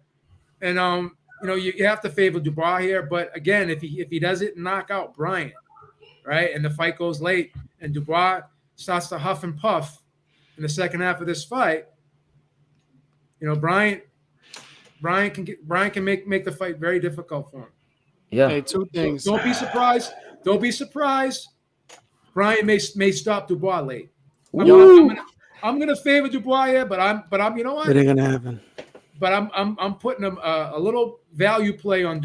and you have to favor Dubois here. But again, if he doesn't knock out Bryant, right, and the fight goes late, and Dubois starts to huff and puff in the second half of this fight, Bryant can make the fight very difficult for him. Yeah. Hey, two things. Don't be surprised. Bryant may stop Dubois late. I'm gonna favor Dubois here, but I'm you know what? It ain't gonna happen. But I'm putting a little value play on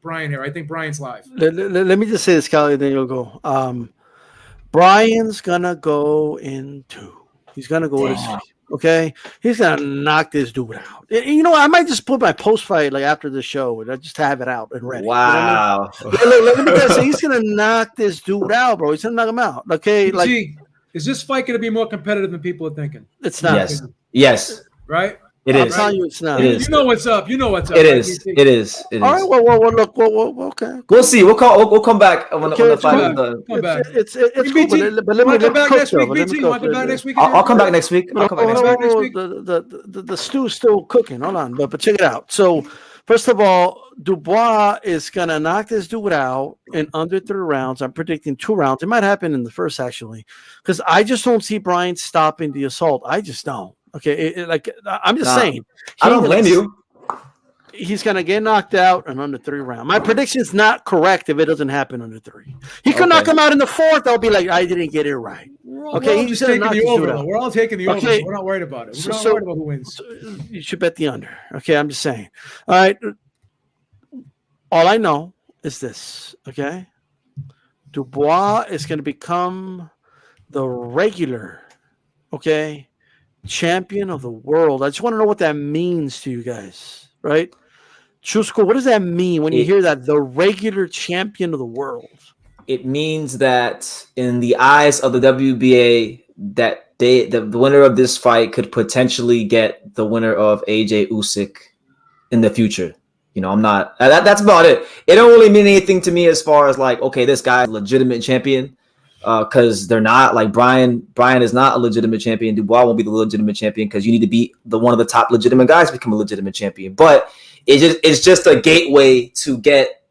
Bryant here. I think Bryant's live. Let me just say this, Callie, then you'll go. Brian's gonna go in 2. He's gonna go to 3. Okay, he's gonna knock this dude out. I might just put my post fight like after the show and I just have it out and ready. Wow. Let me just say, he's gonna knock this dude out, bro. He's gonna knock him out. Okay, is this fight going to be more competitive than people are thinking? It's not. Yes. Right? It I'm is. telling you, it's not. It is. You know what's up. It is. It is. All right. Well, look. Okay. We'll see. We'll come back when the fight is done. Come back. It's cool. But let me come back next week. I'll come back next week. The stew's still cooking. Hold on, but check it out. So, first of all, Dubois is gonna knock this dude out in under 3 rounds. I'm predicting 2 rounds. It might happen in the first, actually, because I just don't see Bryant stopping the assault. I just don't. Okay, I'm just saying. I don't blame you. He's gonna get knocked out in under 3 rounds. My prediction is not correct if it doesn't happen under 3. He could knock him out in the 4th. I'll be like, I didn't get it right. Okay, he's taking the over. We're all taking the over. So we're not worried about it. We're not worried about who wins. You should bet the under. Okay, I'm just saying. All right. All I know is this. Okay, Dubois is going to become the regular, champion of the world. I just want to know what that means to you guys, right? Chusco, what does that mean when you hear that? The regular champion of the world. It means that in the eyes of the WBA, that the winner of this fight could potentially get the winner of AJ Usyk in the future. You know, I'm not. That's about it. It don't really mean anything to me as far as like, okay, this guy's a legitimate champion, because they're not. Like Bryan is not a legitimate champion. Dubois won't be the legitimate champion because you need to be one of the top legitimate guys to become a legitimate champion. But it's just a gateway to get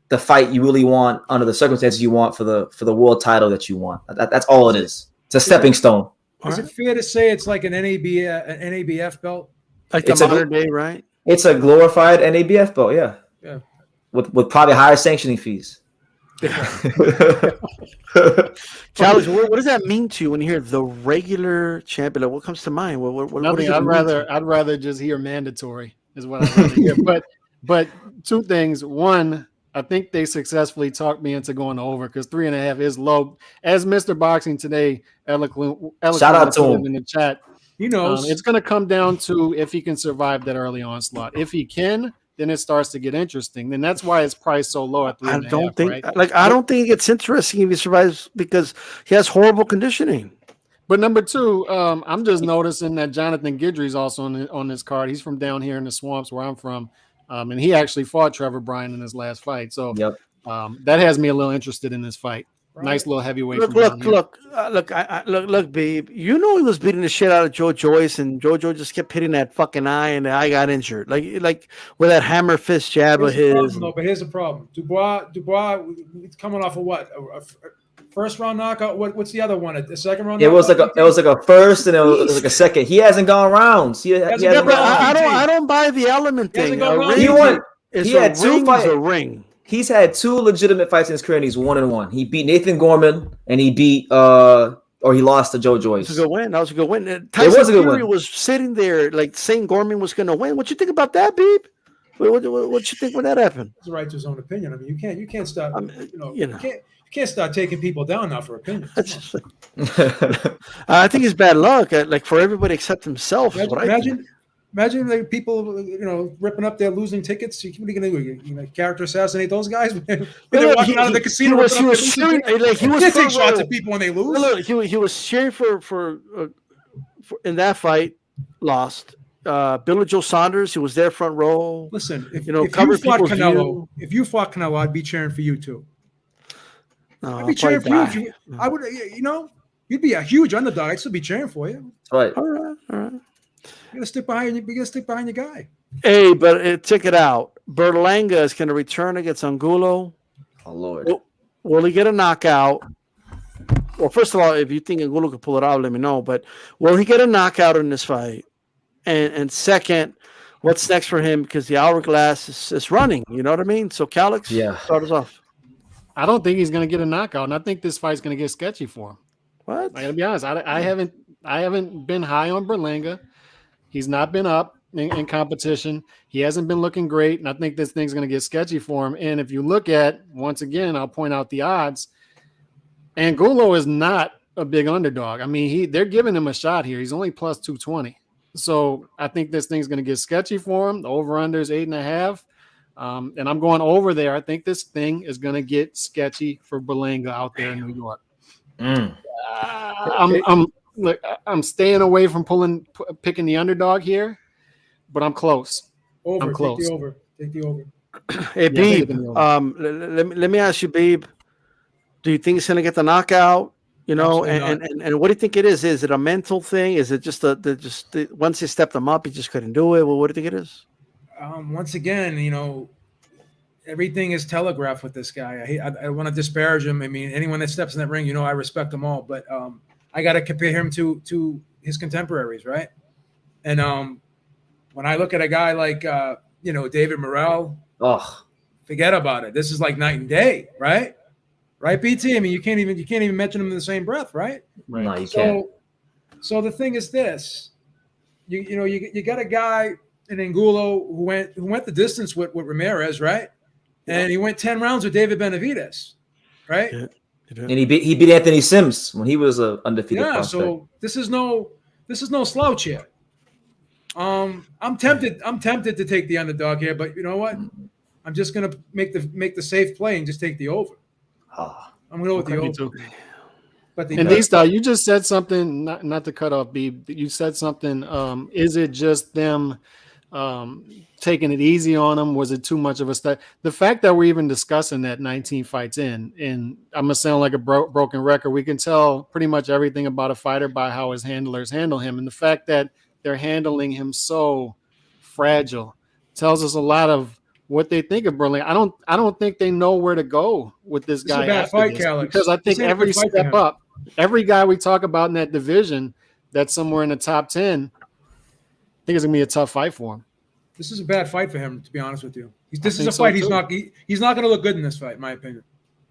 the fight you really want under the circumstances you want for the world title that you want. That's all it is. It's a stepping stone. Is it fair to say it's like an NABF belt? Like the modern day, right? It's a glorified NABF belt, yeah. With probably higher sanctioning fees. Challenge. What does that mean to you when you hear the regular champion? What comes to mind? Nothing. I'd rather just hear mandatory is what I'd rather hear. But two things. One, I think they successfully talked me into going over because 3.5 is low. As Mr. Boxing today, eloquent shout out to him in the chat. He knows it's going to come down to if he can survive that early onslaught. If he can, then it starts to get interesting. Then that's why it's priced so low at 3.5. I don't think it's interesting if he survives because he has horrible conditioning. But number two, I'm just noticing that Jonathan Guidry is also on this card. He's from down here in the swamps where I'm from, and he actually fought Trevor Bryan in his last fight. So that has me a little interested in this fight. Right. Nice little heavyweight. Look, babe. You know he was beating the shit out of Joe Joyce, and Joe just kept hitting that fucking eye, and the eye got injured. Like with that hammer fist jab of his. No, but here's the problem. Dubois, it's coming off of what? A first round knockout. What's the other one? A second round? It was like a first, and it was like a second. He hasn't gone rounds. I don't buy the element thing. He had 2 fights. A ring. He's had 2 legitimate fights in his career, and he's 1-1. He beat Nathan Gorman, and he beat or he lost to Joe Joyce. That was a good win. Tyson Fury was sitting there like saying Gorman was going to win. What you think about that, babe? What you think when that happened? He's right to his own opinion. I mean, you can't stop. You can't start taking people down now for opinions. I think it's bad luck. Like for everybody except himself. Imagine like people, ripping up their losing tickets. What are you going to do? You character assassinate those guys? When they're walking out of the casino, he was cheering. Like he was taking shots at people when they lose. Look, he was cheering for in that fight. Lost. Billy Joe Saunders. He was there front row. Listen, if you fought Canelo, I'd be cheering for you too. No, I'd be cheering for you. I would. You'd be a huge underdog. I'd still be cheering for you. Right. All right. You gotta stick behind your guy. Hey, but check it out. Berlanga is going to return against Angulo. Oh Lord! Will he get a knockout? Well, first of all, if you think Angulo could pull it out, let me know. But will he get a knockout in this fight? And second, what's next for him? Because the hourglass is running. You know what I mean? So, Calix, start us off. I don't think he's going to get a knockout, and I think this fight's going to get sketchy for him. What? I got to be honest. I haven't been high on Berlanga. He's not been up in competition. He hasn't been looking great, and I think this thing's going to get sketchy for him. And if you look at, once again, I'll point out the odds. Angulo is not a big underdog. I mean, they're giving him a shot here. He's only plus 220. So I think this thing's going to get sketchy for him. The over-under is 8.5. And I'm going over there. I think this thing is going to get sketchy for Berlanga out there in New York. I'm staying away from picking the underdog here, but I'm close. Over. I'm close. Take the over. Hey, Beeb. Let me ask you, Beeb. Do you think he's going to get the knockout? And what do you think it is? Is it a mental thing? Is it just once he stepped him up, he just couldn't do it? Well, what do you think it is? Once again, everything is telegraphed with this guy. I want to disparage him. I mean, anyone that steps in that ring, I respect them all, but I got to compare him to his contemporaries, right? And when I look at a guy like David Morrell, forget about it. This is like night and day, right? Right, BT? I mean, you can't even mention them in the same breath, right? Right. No, you can't. So the thing is this: you got a guy in Angulo who went the distance with Ramirez, right? And he went 10 rounds with David Benavidez, right? Yeah. And he beat Anthony Sims when he was an undefeated prospect. So this is no slouch here. I'm tempted to take the underdog here, but you know what? I'm just gonna make the safe play and just take the over. I'm gonna go with the over. But D-Star, you just said something. Not to cut off, B. You said something. Is it just them taking it easy on him? Was it too much of a step? The fact that we're even discussing that 19 fights in, and I'm gonna sound like a broken record, we can tell pretty much everything about a fighter by how his handlers handle him, and the fact that they're handling him so fragile tells us a lot of what they think of Berlanga. I don't think they know where to go with this guy. It's a bad fight, Calix. Because I think every step up, every guy we talk about in that division that's somewhere in the top 10, I think it's gonna be a tough fight for him. This is a bad fight for him, to be honest with you. This is a fight he's not going to look good in this fight, in my opinion.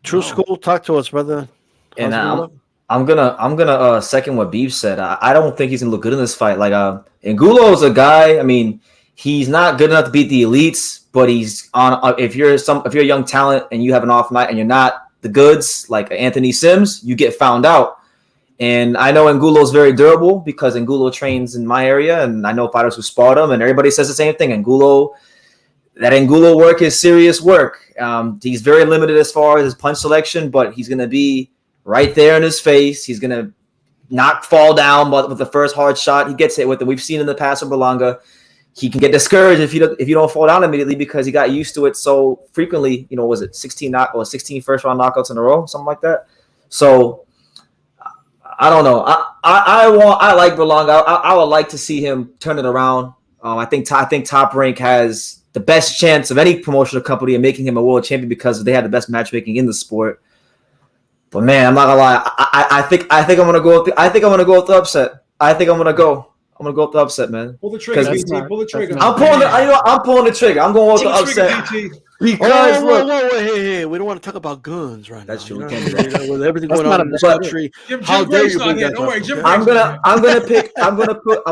True School, talk to us, brother. And I'm gonna second what Beef said. I don't think he's gonna look good in this fight. Like Angulo is a guy. I mean, he's not good enough to beat the elites, but he's on. If you're a young talent and you have an off night and you're not the goods like Anthony Sims, you get found out. And I know Angulo is very durable because Angulo trains in my area, and I know fighters who spar him, and everybody says the same thing. Angulo work is serious work. He's very limited as far as his punch selection, but he's going to be right there in his face. He's going to not fall down, but with the first hard shot, he gets hit with it. We've seen in the past with Berlanga, he can get discouraged if you don't fall down immediately because he got used to it so frequently. You know, was it 16 first round knockouts in a row, something like that? So I don't know. I like Berlanga. I would like to see him turn it around. I think Top Rank has the best chance of any promotional company in making him a world champion because they have the best matchmaking in the sport. But man, I'm not gonna lie. I think I'm gonna go with the upset. I'm gonna go with the upset, man. Pull the trigger, BT. Pull the trigger. I'm pulling the trigger. I'm going with the upset. Because hey, we don't want to talk about guns right now. That's true. We can't do that. With everything going on in the country, how dare you bring that up? I'm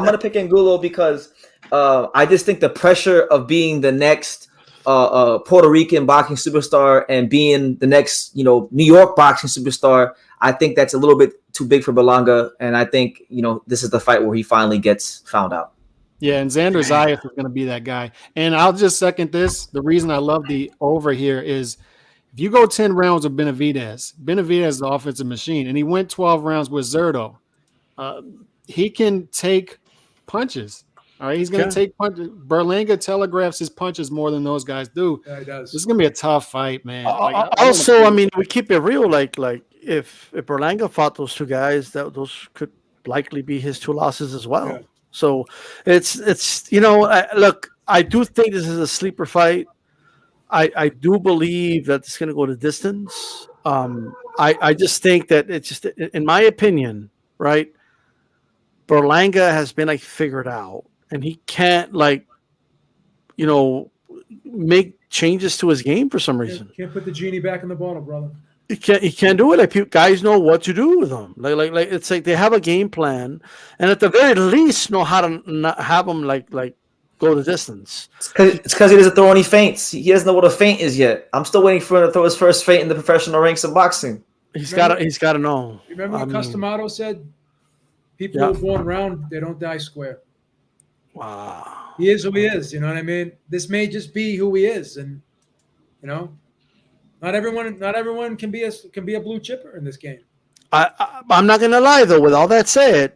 gonna pick Angulo because I just think the pressure of being the next Puerto Rican boxing superstar and being the next, New York boxing superstar, I think that's a little bit too big for Berlanga, and I think this is the fight where he finally gets found out. Yeah, and Xander Zayas is going to be that guy. And I'll just second this. The reason I love the over here is if you go 10 rounds with Benavidez is the offensive machine, and he went 12 rounds with Zerto. He can take punches. All right, he's going to take punches. Berlanga telegraphs his punches more than those guys do. Yeah, he does. This is going to be a tough fight, man. We keep it real. Like if Berlanga fought those two guys, those could likely be his two losses as well. Yeah. So it's look, I do think this is a sleeper fight. I do believe that it's going to go to distance. I just think that it's just, in my opinion, right, Berlanga has been figured out, and he can't make changes to his game for some reason. Can't put the genie back in the bottle, brother. He can't do it. Guys know what to do with them. It's like they have a game plan, and at the very least know how to not have them go the distance. It's because he doesn't throw any feints. He doesn't know what a feint is yet. I'm still waiting for him to throw his first feint in the professional ranks of boxing. He's got to know. Remember what Customato said? People who are born round, they don't die square. Wow. He is who he is. You know what I mean? This may just be who he is, and not everyone can be a blue chipper in this game. I'm not gonna lie though. With all that said,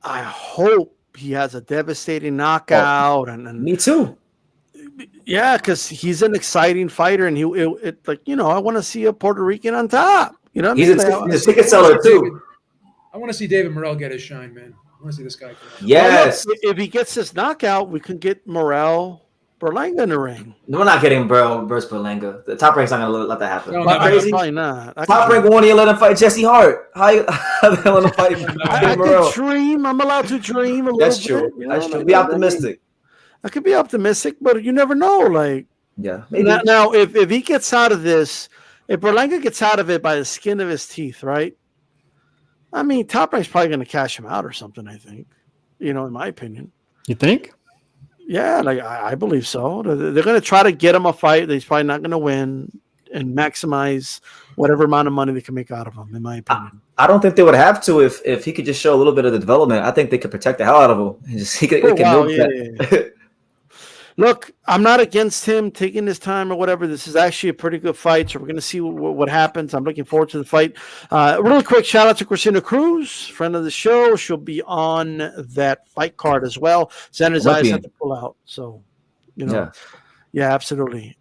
I hope he has a devastating knockout. And me too. Yeah, because he's an exciting fighter, and I want to see a Puerto Rican on top. You know, he's a ticket seller too. I want to see David Morrell get his shine, man. I want to see this guy. Yes. Well, if he gets this knockout, we can get Morrell, Berlanga in the ring. No, we're not getting Morrell versus Berlanga. The Top Rank's not going to let that happen. No, crazy? Probably not. Top Rank won't even let him fight Jesse Hart. How they let him fight I can dream. I'm allowed to dream a little bit. That's true. That's true. Be optimistic. I could be optimistic, but you never know. Yeah. Now, if he gets out of this, if Berlanga gets out of it by the skin of his teeth, right? I mean, Top Rank's probably going to cash him out or something, I think. In my opinion. You think? Yeah, I believe so. They're going to try to get him a fight that he's probably not going to win and maximize whatever amount of money they can make out of him, in my opinion. I don't think they would have to if he could just show a little bit of the development. I think they could protect the hell out of him. Look, I'm not against him taking his time or whatever. This is actually a pretty good fight, so we're going to see what happens. I'm looking forward to the fight. Really quick, shout out to Christina Cruz, friend of the show. She'll be on that fight card as well. Xander's eyes had to pull out, so yeah, absolutely.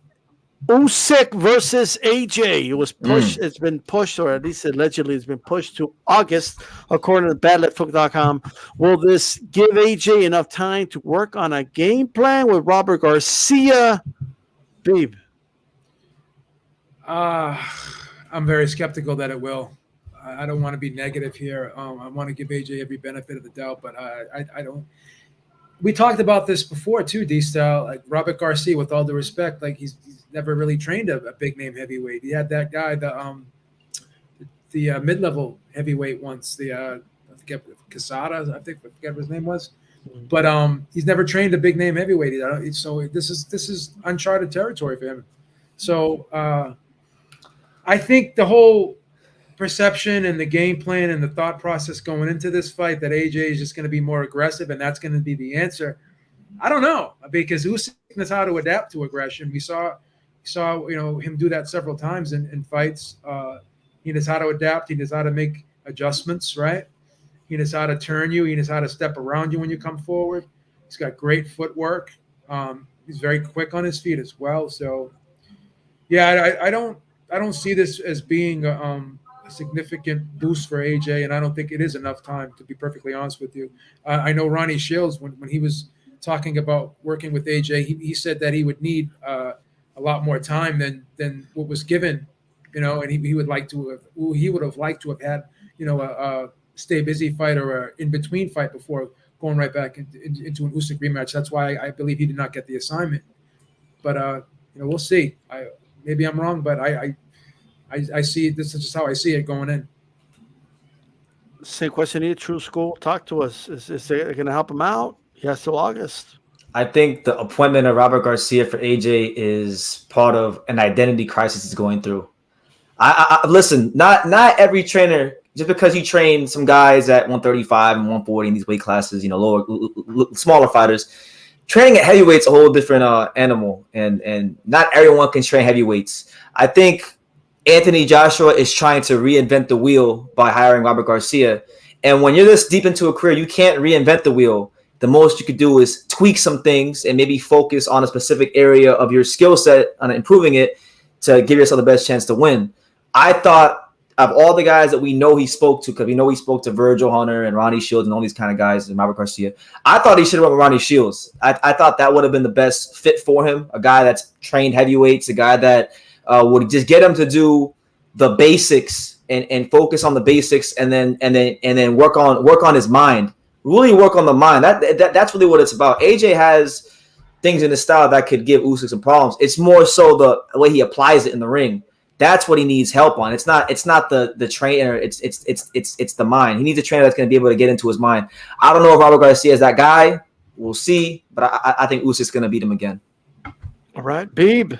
Usyk versus AJ. It was pushed. It's been pushed, or at least allegedly it's been pushed to August, according to badletfoot.com. Will this give AJ enough time to work on a game plan with Robert Garcia? Babe. I'm very skeptical that it will. I don't want to be negative here. I want to give AJ every benefit of the doubt, but I don't. We talked about this before too, D-Style. Like Robert Garcia, with all due respect, like he's never really trained a big name heavyweight. He had that guy, the mid-level heavyweight once. I forget Quesada, I forget what his name was. But he's never trained a big name heavyweight. So this is uncharted territory for him. So I think the whole perception and the game plan and the thought process going into this fight that AJ is just going to be more aggressive and that's going to be the answer. I don't know, because Usyk knows how to adapt to aggression. We saw him do that several times in fights. He knows how to adapt. He knows how to make adjustments, right? He knows how to turn you. He knows how to step around you when you come forward. He's got great footwork. He's very quick on his feet as well. So, yeah, I don't see this as being a significant boost for AJ, and I don't think it is enough time, to be perfectly honest with you. I know Ronnie Shields, when he was talking about working with AJ, he said that he would need a lot more time than what was given, and he would have liked to have had, a stay busy fight or an in between fight before going right back into an Usyk rematch. That's why I believe he did not get the assignment. But we'll see. Maybe I'm wrong, but I see this is just how I see it going in. Same question here, True School. Talk to us. Is it going to help him out? Yes, till August. I think the appointment of Robert Garcia for AJ is part of an identity crisis he's going through. I listen, not every trainer, just because you train some guys at 135 and 140 in these weight classes, lower, smaller fighters, training at heavyweight's a whole different animal, and not everyone can train heavyweights. I think Anthony Joshua is trying to reinvent the wheel by hiring Robert Garcia. And when you're this deep into a career, you can't reinvent the wheel. The most you could do is tweak some things and maybe focus on a specific area of your skill set on improving it to give yourself the best chance to win. I thought of all the guys that we know he spoke to, because we know he spoke to Virgil Hunter and Ronnie Shields and all these kind of guys and Robert Garcia, I thought he should have went with Ronnie Shields. I thought that would have been the best fit for him, a guy that's trained heavyweights, a guy that would just get him to do the basics and focus on the basics, and then work on his mind. Really work on the mind. That's really what it's about. AJ has things in his style that could give Usyk some problems. It's more so the way he applies it in the ring. That's what he needs help on. It's not the trainer. It's the mind. He needs a trainer that's going to be able to get into his mind. I don't know if Robert Garcia is that guy. We'll see, but I think Usyk's going to beat him again. All right, Beeb.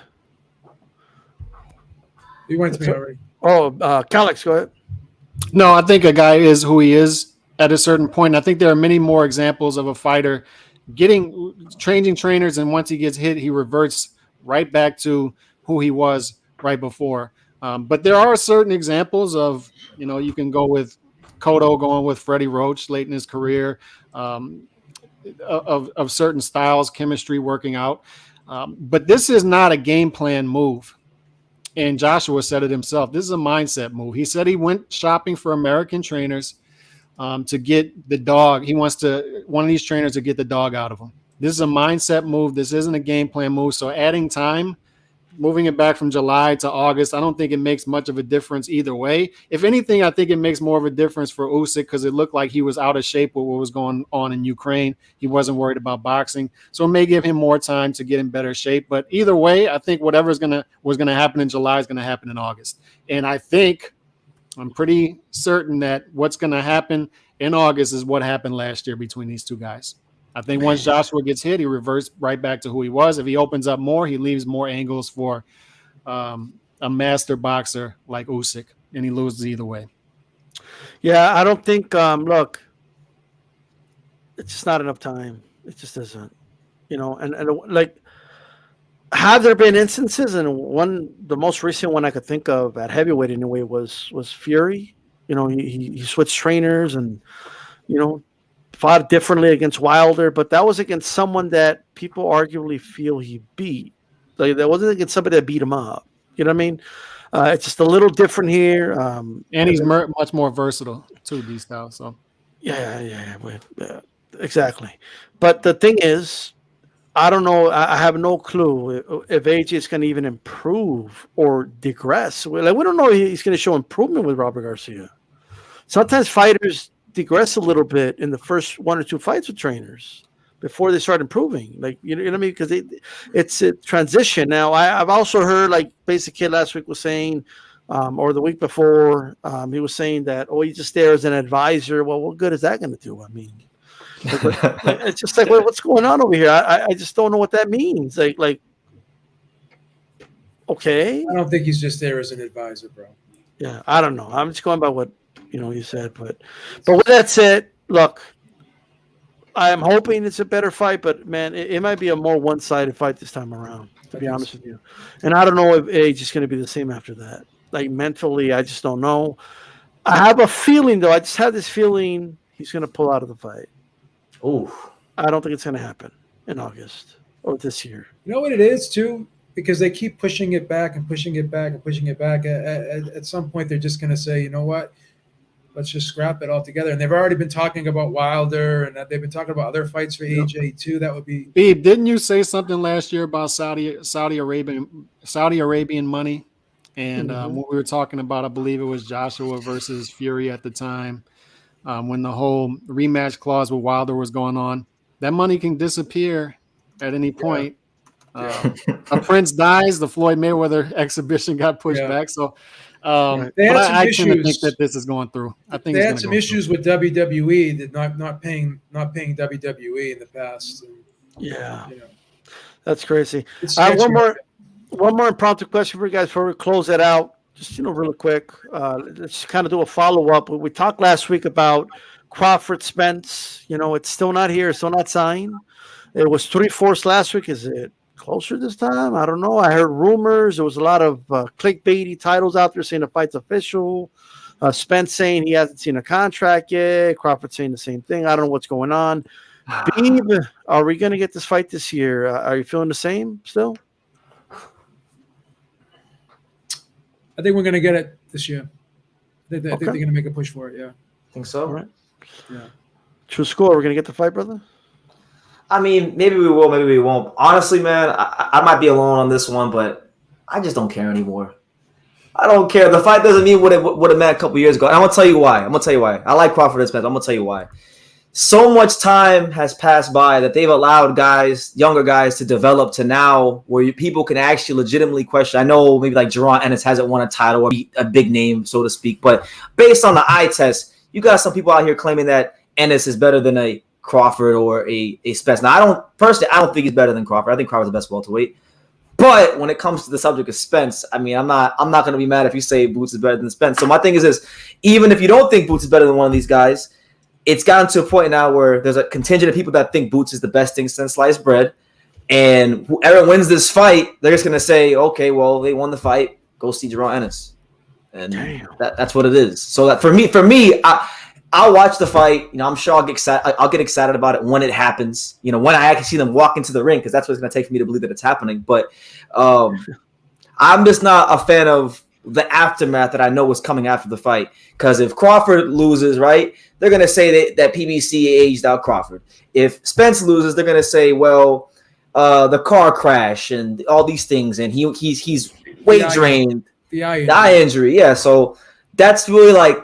You went to me already. Oh, Calix, go ahead. No, I think a guy is who he is at a certain point. I think there are many more examples of a fighter changing trainers, and once he gets hit, he reverts right back to who he was right before. But there are certain examples of, you can go with Cotto going with Freddie Roach late in his career, of certain styles, chemistry working out. But this is not a game plan move. And Joshua said it himself. This is a mindset move. He said he went shopping for American trainers to get the dog. He wants one of these trainers to get the dog out of him. This is a mindset move. This isn't a game plan move. So adding time, moving it back from July to August, I don't think it makes much of a difference either way. If anything, I think it makes more of a difference for Usyk, because it looked like he was out of shape with what was going on in Ukraine. He wasn't worried about boxing. So it may give him more time to get in better shape. But either way, I think whatever was going to happen in July is going to happen in August. And I'm pretty certain that what's going to happen in August is what happened last year between these two guys. I think once Joshua gets hit, he reverts right back to who he was. If he opens up more, he leaves more angles for a master boxer like Usyk, and he loses either way. Yeah, I don't think, look, it's just not enough time. It just isn't, and like have there been instances, and the most recent one I could think of at heavyweight anyway was Fury. You know, he switched trainers and, you know, fought differently against Wilder, but that was against someone that people arguably feel he beat. Like, that wasn't against somebody that beat him up. You know what I mean? It's just a little different here. And he's much more versatile too, D-Style. So yeah, exactly. But the thing is, I don't know. I have no clue if AJ is going to even improve or digress. We don't know if he's going to show improvement with Robert Garcia. Sometimes fighters digress a little bit in the first 1 or 2 fights with trainers before they start improving. Like, you know what I mean? Because it's a transition. Now, I've also heard, like, Basic Kid last week was saying, or the week before, he was saying that, he's just there as an advisor. Well, what good is that going to do? I mean, it's just like, what's going on over here? I just don't know what that means. Like, okay. I don't think he's just there as an advisor, bro. Yeah, I don't know. I'm just going by what, you know, you said. But with that said, look, I am hoping it's a better fight, but man, it might be a more one-sided fight this time around, to be honest with you. And I don't know if Age is going to be the same after that. Like, mentally, I just don't know. I have a feeling, though. I just have this feeling he's going to pull out of the fight. Ooh. I don't think it's going to happen in August or this year. You know what it is, too? Because they keep pushing it back and pushing it back and pushing it back. At some point, they're just going to say, you know what? Let's just scrap it all together. And they've already been talking about Wilder, and they've been talking about other fights for AJ too. That would be. Beeb, didn't you say something last year about Saudi Arabian money? And when we were talking about, I believe it was Joshua versus Fury at the time, when the whole rematch clause with Wilder was going on. That money can disappear at any point. A Prince dies, the Floyd Mayweather exhibition got pushed back. So I kind of think that this is going through. I think they had some issues with WWE that not paying WWE in the past. And, yeah, you know, that's crazy. One more impromptu question for you guys before we close it out. Just, you know, really quick. Let's kind of do a follow up. We talked last week about Crawford Spence. You know, it's still not here, still not signed. It was 3/4 last week. Is it closer this time? I don't know. I heard rumors. There was a lot of clickbaity titles out there saying the fight's official. Spence saying he hasn't seen a contract yet. Crawford saying the same thing. I don't know what's going on. Beeb, are we going to get this fight this year? Are you feeling the same still? I think we're going to get it this year. I think they're going to make a push for it. Yeah. Think so? All right. Yeah. True score. We're going to get the fight, brother? I mean, maybe we will, maybe we won't. Honestly, man, I might be alone on this one, but I just don't care anymore. I don't care. The fight doesn't mean what it meant a couple years ago. And I'm going to tell you why. I like Crawford and Spence. I'm going to tell you why. So much time has passed by that they've allowed guys, younger guys, to develop to now where people can actually legitimately question. I know maybe like Jerron Ennis hasn't won a title or a big name, so to speak, but based on the eye test, you got some people out here claiming that Ennis is better than a Crawford or a Spence. Now, I don't think he's better than Crawford. I think Crawford's the best welterweight. But when it comes to the subject of Spence, I mean, I'm not going to be mad if you say Boots is better than Spence. So my thing is this: even if you don't think Boots is better than one of these guys, it's gotten to a point now where there's a contingent of people that think Boots is the best thing since sliced bread. And whoever wins this fight, they're just going to say, okay, well, they won the fight. Go see Jerron Ennis. And that's what it is. So that for me, I'll watch the fight. You know, I'm sure I'll get excited about it when it happens. You know, when I actually see them walk into the ring, because that's what it's going to take for me to believe that it's happening. But I'm just not a fan of the aftermath that I know was coming after the fight. Because if Crawford loses, right, they're going to say that PBC aged out Crawford. If Spence loses, they're going to say, well, the car crash and all these things, and he's weight drained, the eye injury. Yeah, so that's really like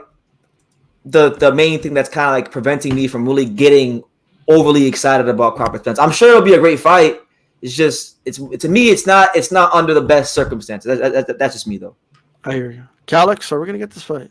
the main thing that's kind of like preventing me from really getting overly excited about Crawford Spence. I'm sure it'll be a great fight. It's just to me, it's not under the best circumstances. That's just me though. I hear you, Calix. Are we gonna get this fight?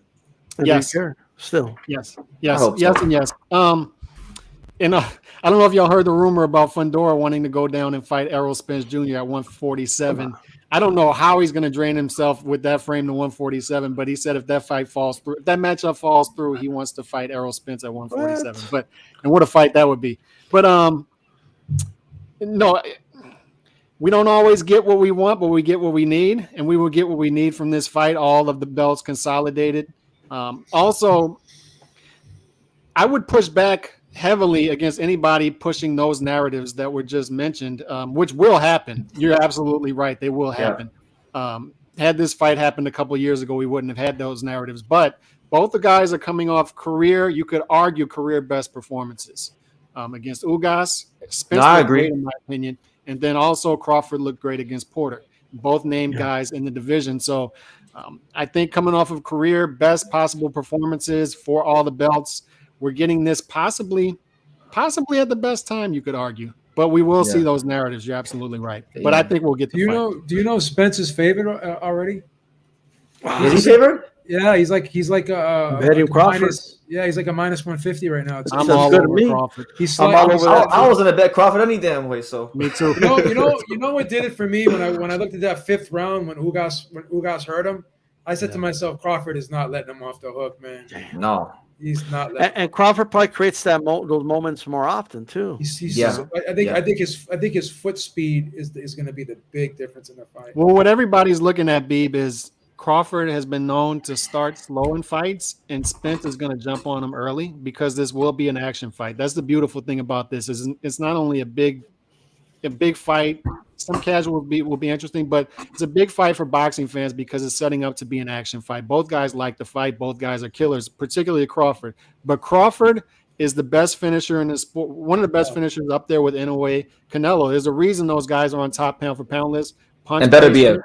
Yes. Still. Yes. So. And yes. And I don't know if y'all heard the rumor about Fundora wanting to go down and fight Errol Spence Jr. at 147. I don't know how he's going to drain himself with that frame to 147, but he said if that fight falls through, if that matchup falls through, he wants to fight Errol Spence at 147. And what a fight that would be. But no, We don't always get what we want, but we get what we need, and we will get what we need from this fight. All of the belts consolidated. Also, I would push back heavily against anybody pushing those narratives that were just mentioned, which will happen. You're absolutely right; they will happen. Had this fight happened a couple of years ago, we wouldn't have had those narratives. But both the guys are coming off career, you could argue, career best performances against Ugas. Spence I looked agree. great, in my opinion. And then also Crawford looked great against Porter. Both named guys in the division. So I think coming off of career best possible performances for all the belts, we're getting this possibly at the best time, you could argue. But we will see those narratives. You're absolutely right. But I think we'll get the fight. Do you know Spence's favorite already? Is he favored? Yeah, he's like Betting Crawford. He's like a minus 150 right now. I'm all good to over me. Crawford. He's I'm all over that. I was gonna bet Crawford any damn way. So Me too. You know what did it for me when I looked at that fifth round when Ugas hurt him. I said to myself, Crawford is not letting him off the hook, man. no. He's not letting. And Crawford probably creates that those moments more often too. I think his foot speed is going to be the big difference in the fight. Well, what everybody's looking at, Beeb, is Crawford has been known to start slow in fights, and Spence is going to jump on him early because this will be an action fight. That's the beautiful thing about this. Is it's not only a big fight. Some casual will be interesting, but it's a big fight for boxing fans because it's setting up to be an action fight. Both guys like to fight. Both guys are killers, particularly Crawford. But Crawford is the best finisher in the sport, one of the best finishers up there with Inoue, Canelo. There's a reason those guys are on top pound for pound list. And better be it.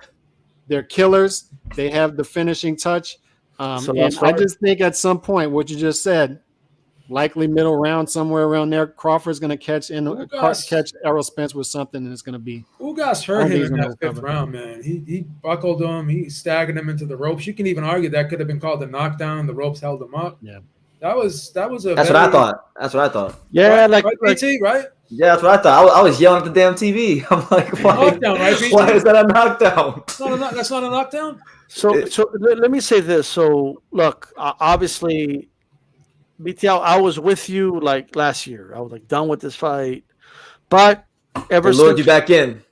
They're killers. They have the finishing touch. And I just think at some point, what you just said, likely middle round, somewhere around there, Crawford's going to catch Errol Spence with something, and it's going to be. Ugas hurt him in that fifth round, man. He buckled him. He staggered him into the ropes. You can even argue that could have been called a knockdown. The ropes held him up. Yeah, that was a. That's what I thought. Yeah, right, BT, right? Yeah, that's what I thought. I was yelling at the damn TV. I'm like, why? Knockdown, right, BT? Why is that a knockdown? That's not a knockdown. So let me say this. So look, obviously, BT, I was with you like last year. I was like done with this fight, but ever They lured since you back in.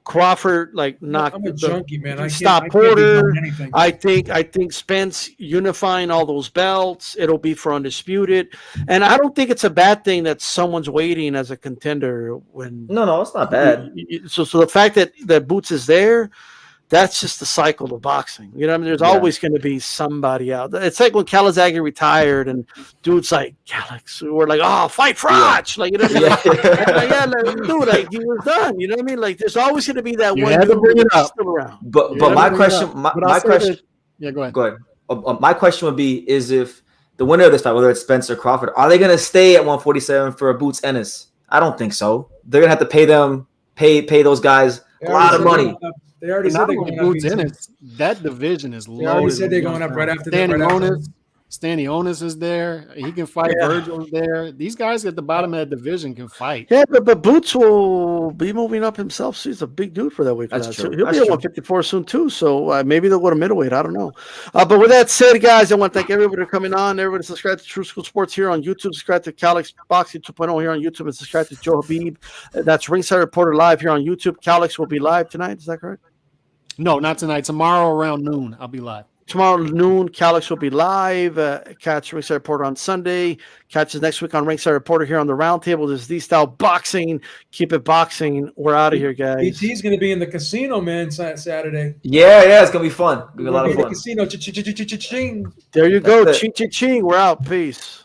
Crawford knocked I'm a junkie, man. I stop can't Porter. be anything. I think Spence unifying all those belts. It'll be for undisputed, and I don't think it's a bad thing that someone's waiting as a contender when. No, it's not bad. So the fact that Boots is there. That's just the cycle of boxing. You know what I mean? There's always going to be somebody out. It's like when Calazaghe retired and dudes like Calix were like, oh, fight Frotch. Like, you know what I mean? Dude, he was done. You know what I mean? Like, there's always going to be that one dude that's still around. But my question, my question. Go ahead. Go ahead. My question would be: is if the winner of this fight, whether it's Spence or Crawford, are they going to stay at 147 for a Boots Ennis? I don't think so. They're going to have to pay those guys a lot of money. They already said they're going up. That division is loaded. They already said they're going up right after that. Stanley Onis is there. He can fight. Virgil's there. These guys at the bottom of that division can fight. Yeah, but Boots will be moving up himself. So he's a big dude for that weight class. True. So he'll be at 154 soon too. So maybe they'll go to middleweight. I don't know. But with that said, guys, I want to thank everybody for coming on. Everybody subscribe to True School Sports here on YouTube. Subscribe to Calix Boxing 2.0 here on YouTube, and subscribe to Joe Habib. That's Ringside Reporter live here on YouTube. Calix will be live tonight. Is that correct? No, not tonight. Tomorrow around noon, I'll be live. Tomorrow noon, Calix will be live. Catch Ringside Reporter on Sunday. Catch us next week on Ringside Reporter here on the Roundtable. This is The Style Boxing. Keep it boxing. We're out of here, guys. BT's going to be in the casino, man, Saturday. Yeah, it's going to be fun. It'll be a lot of fun. Casino, ching. There you go. Ching, ching, ching. We're out. Peace.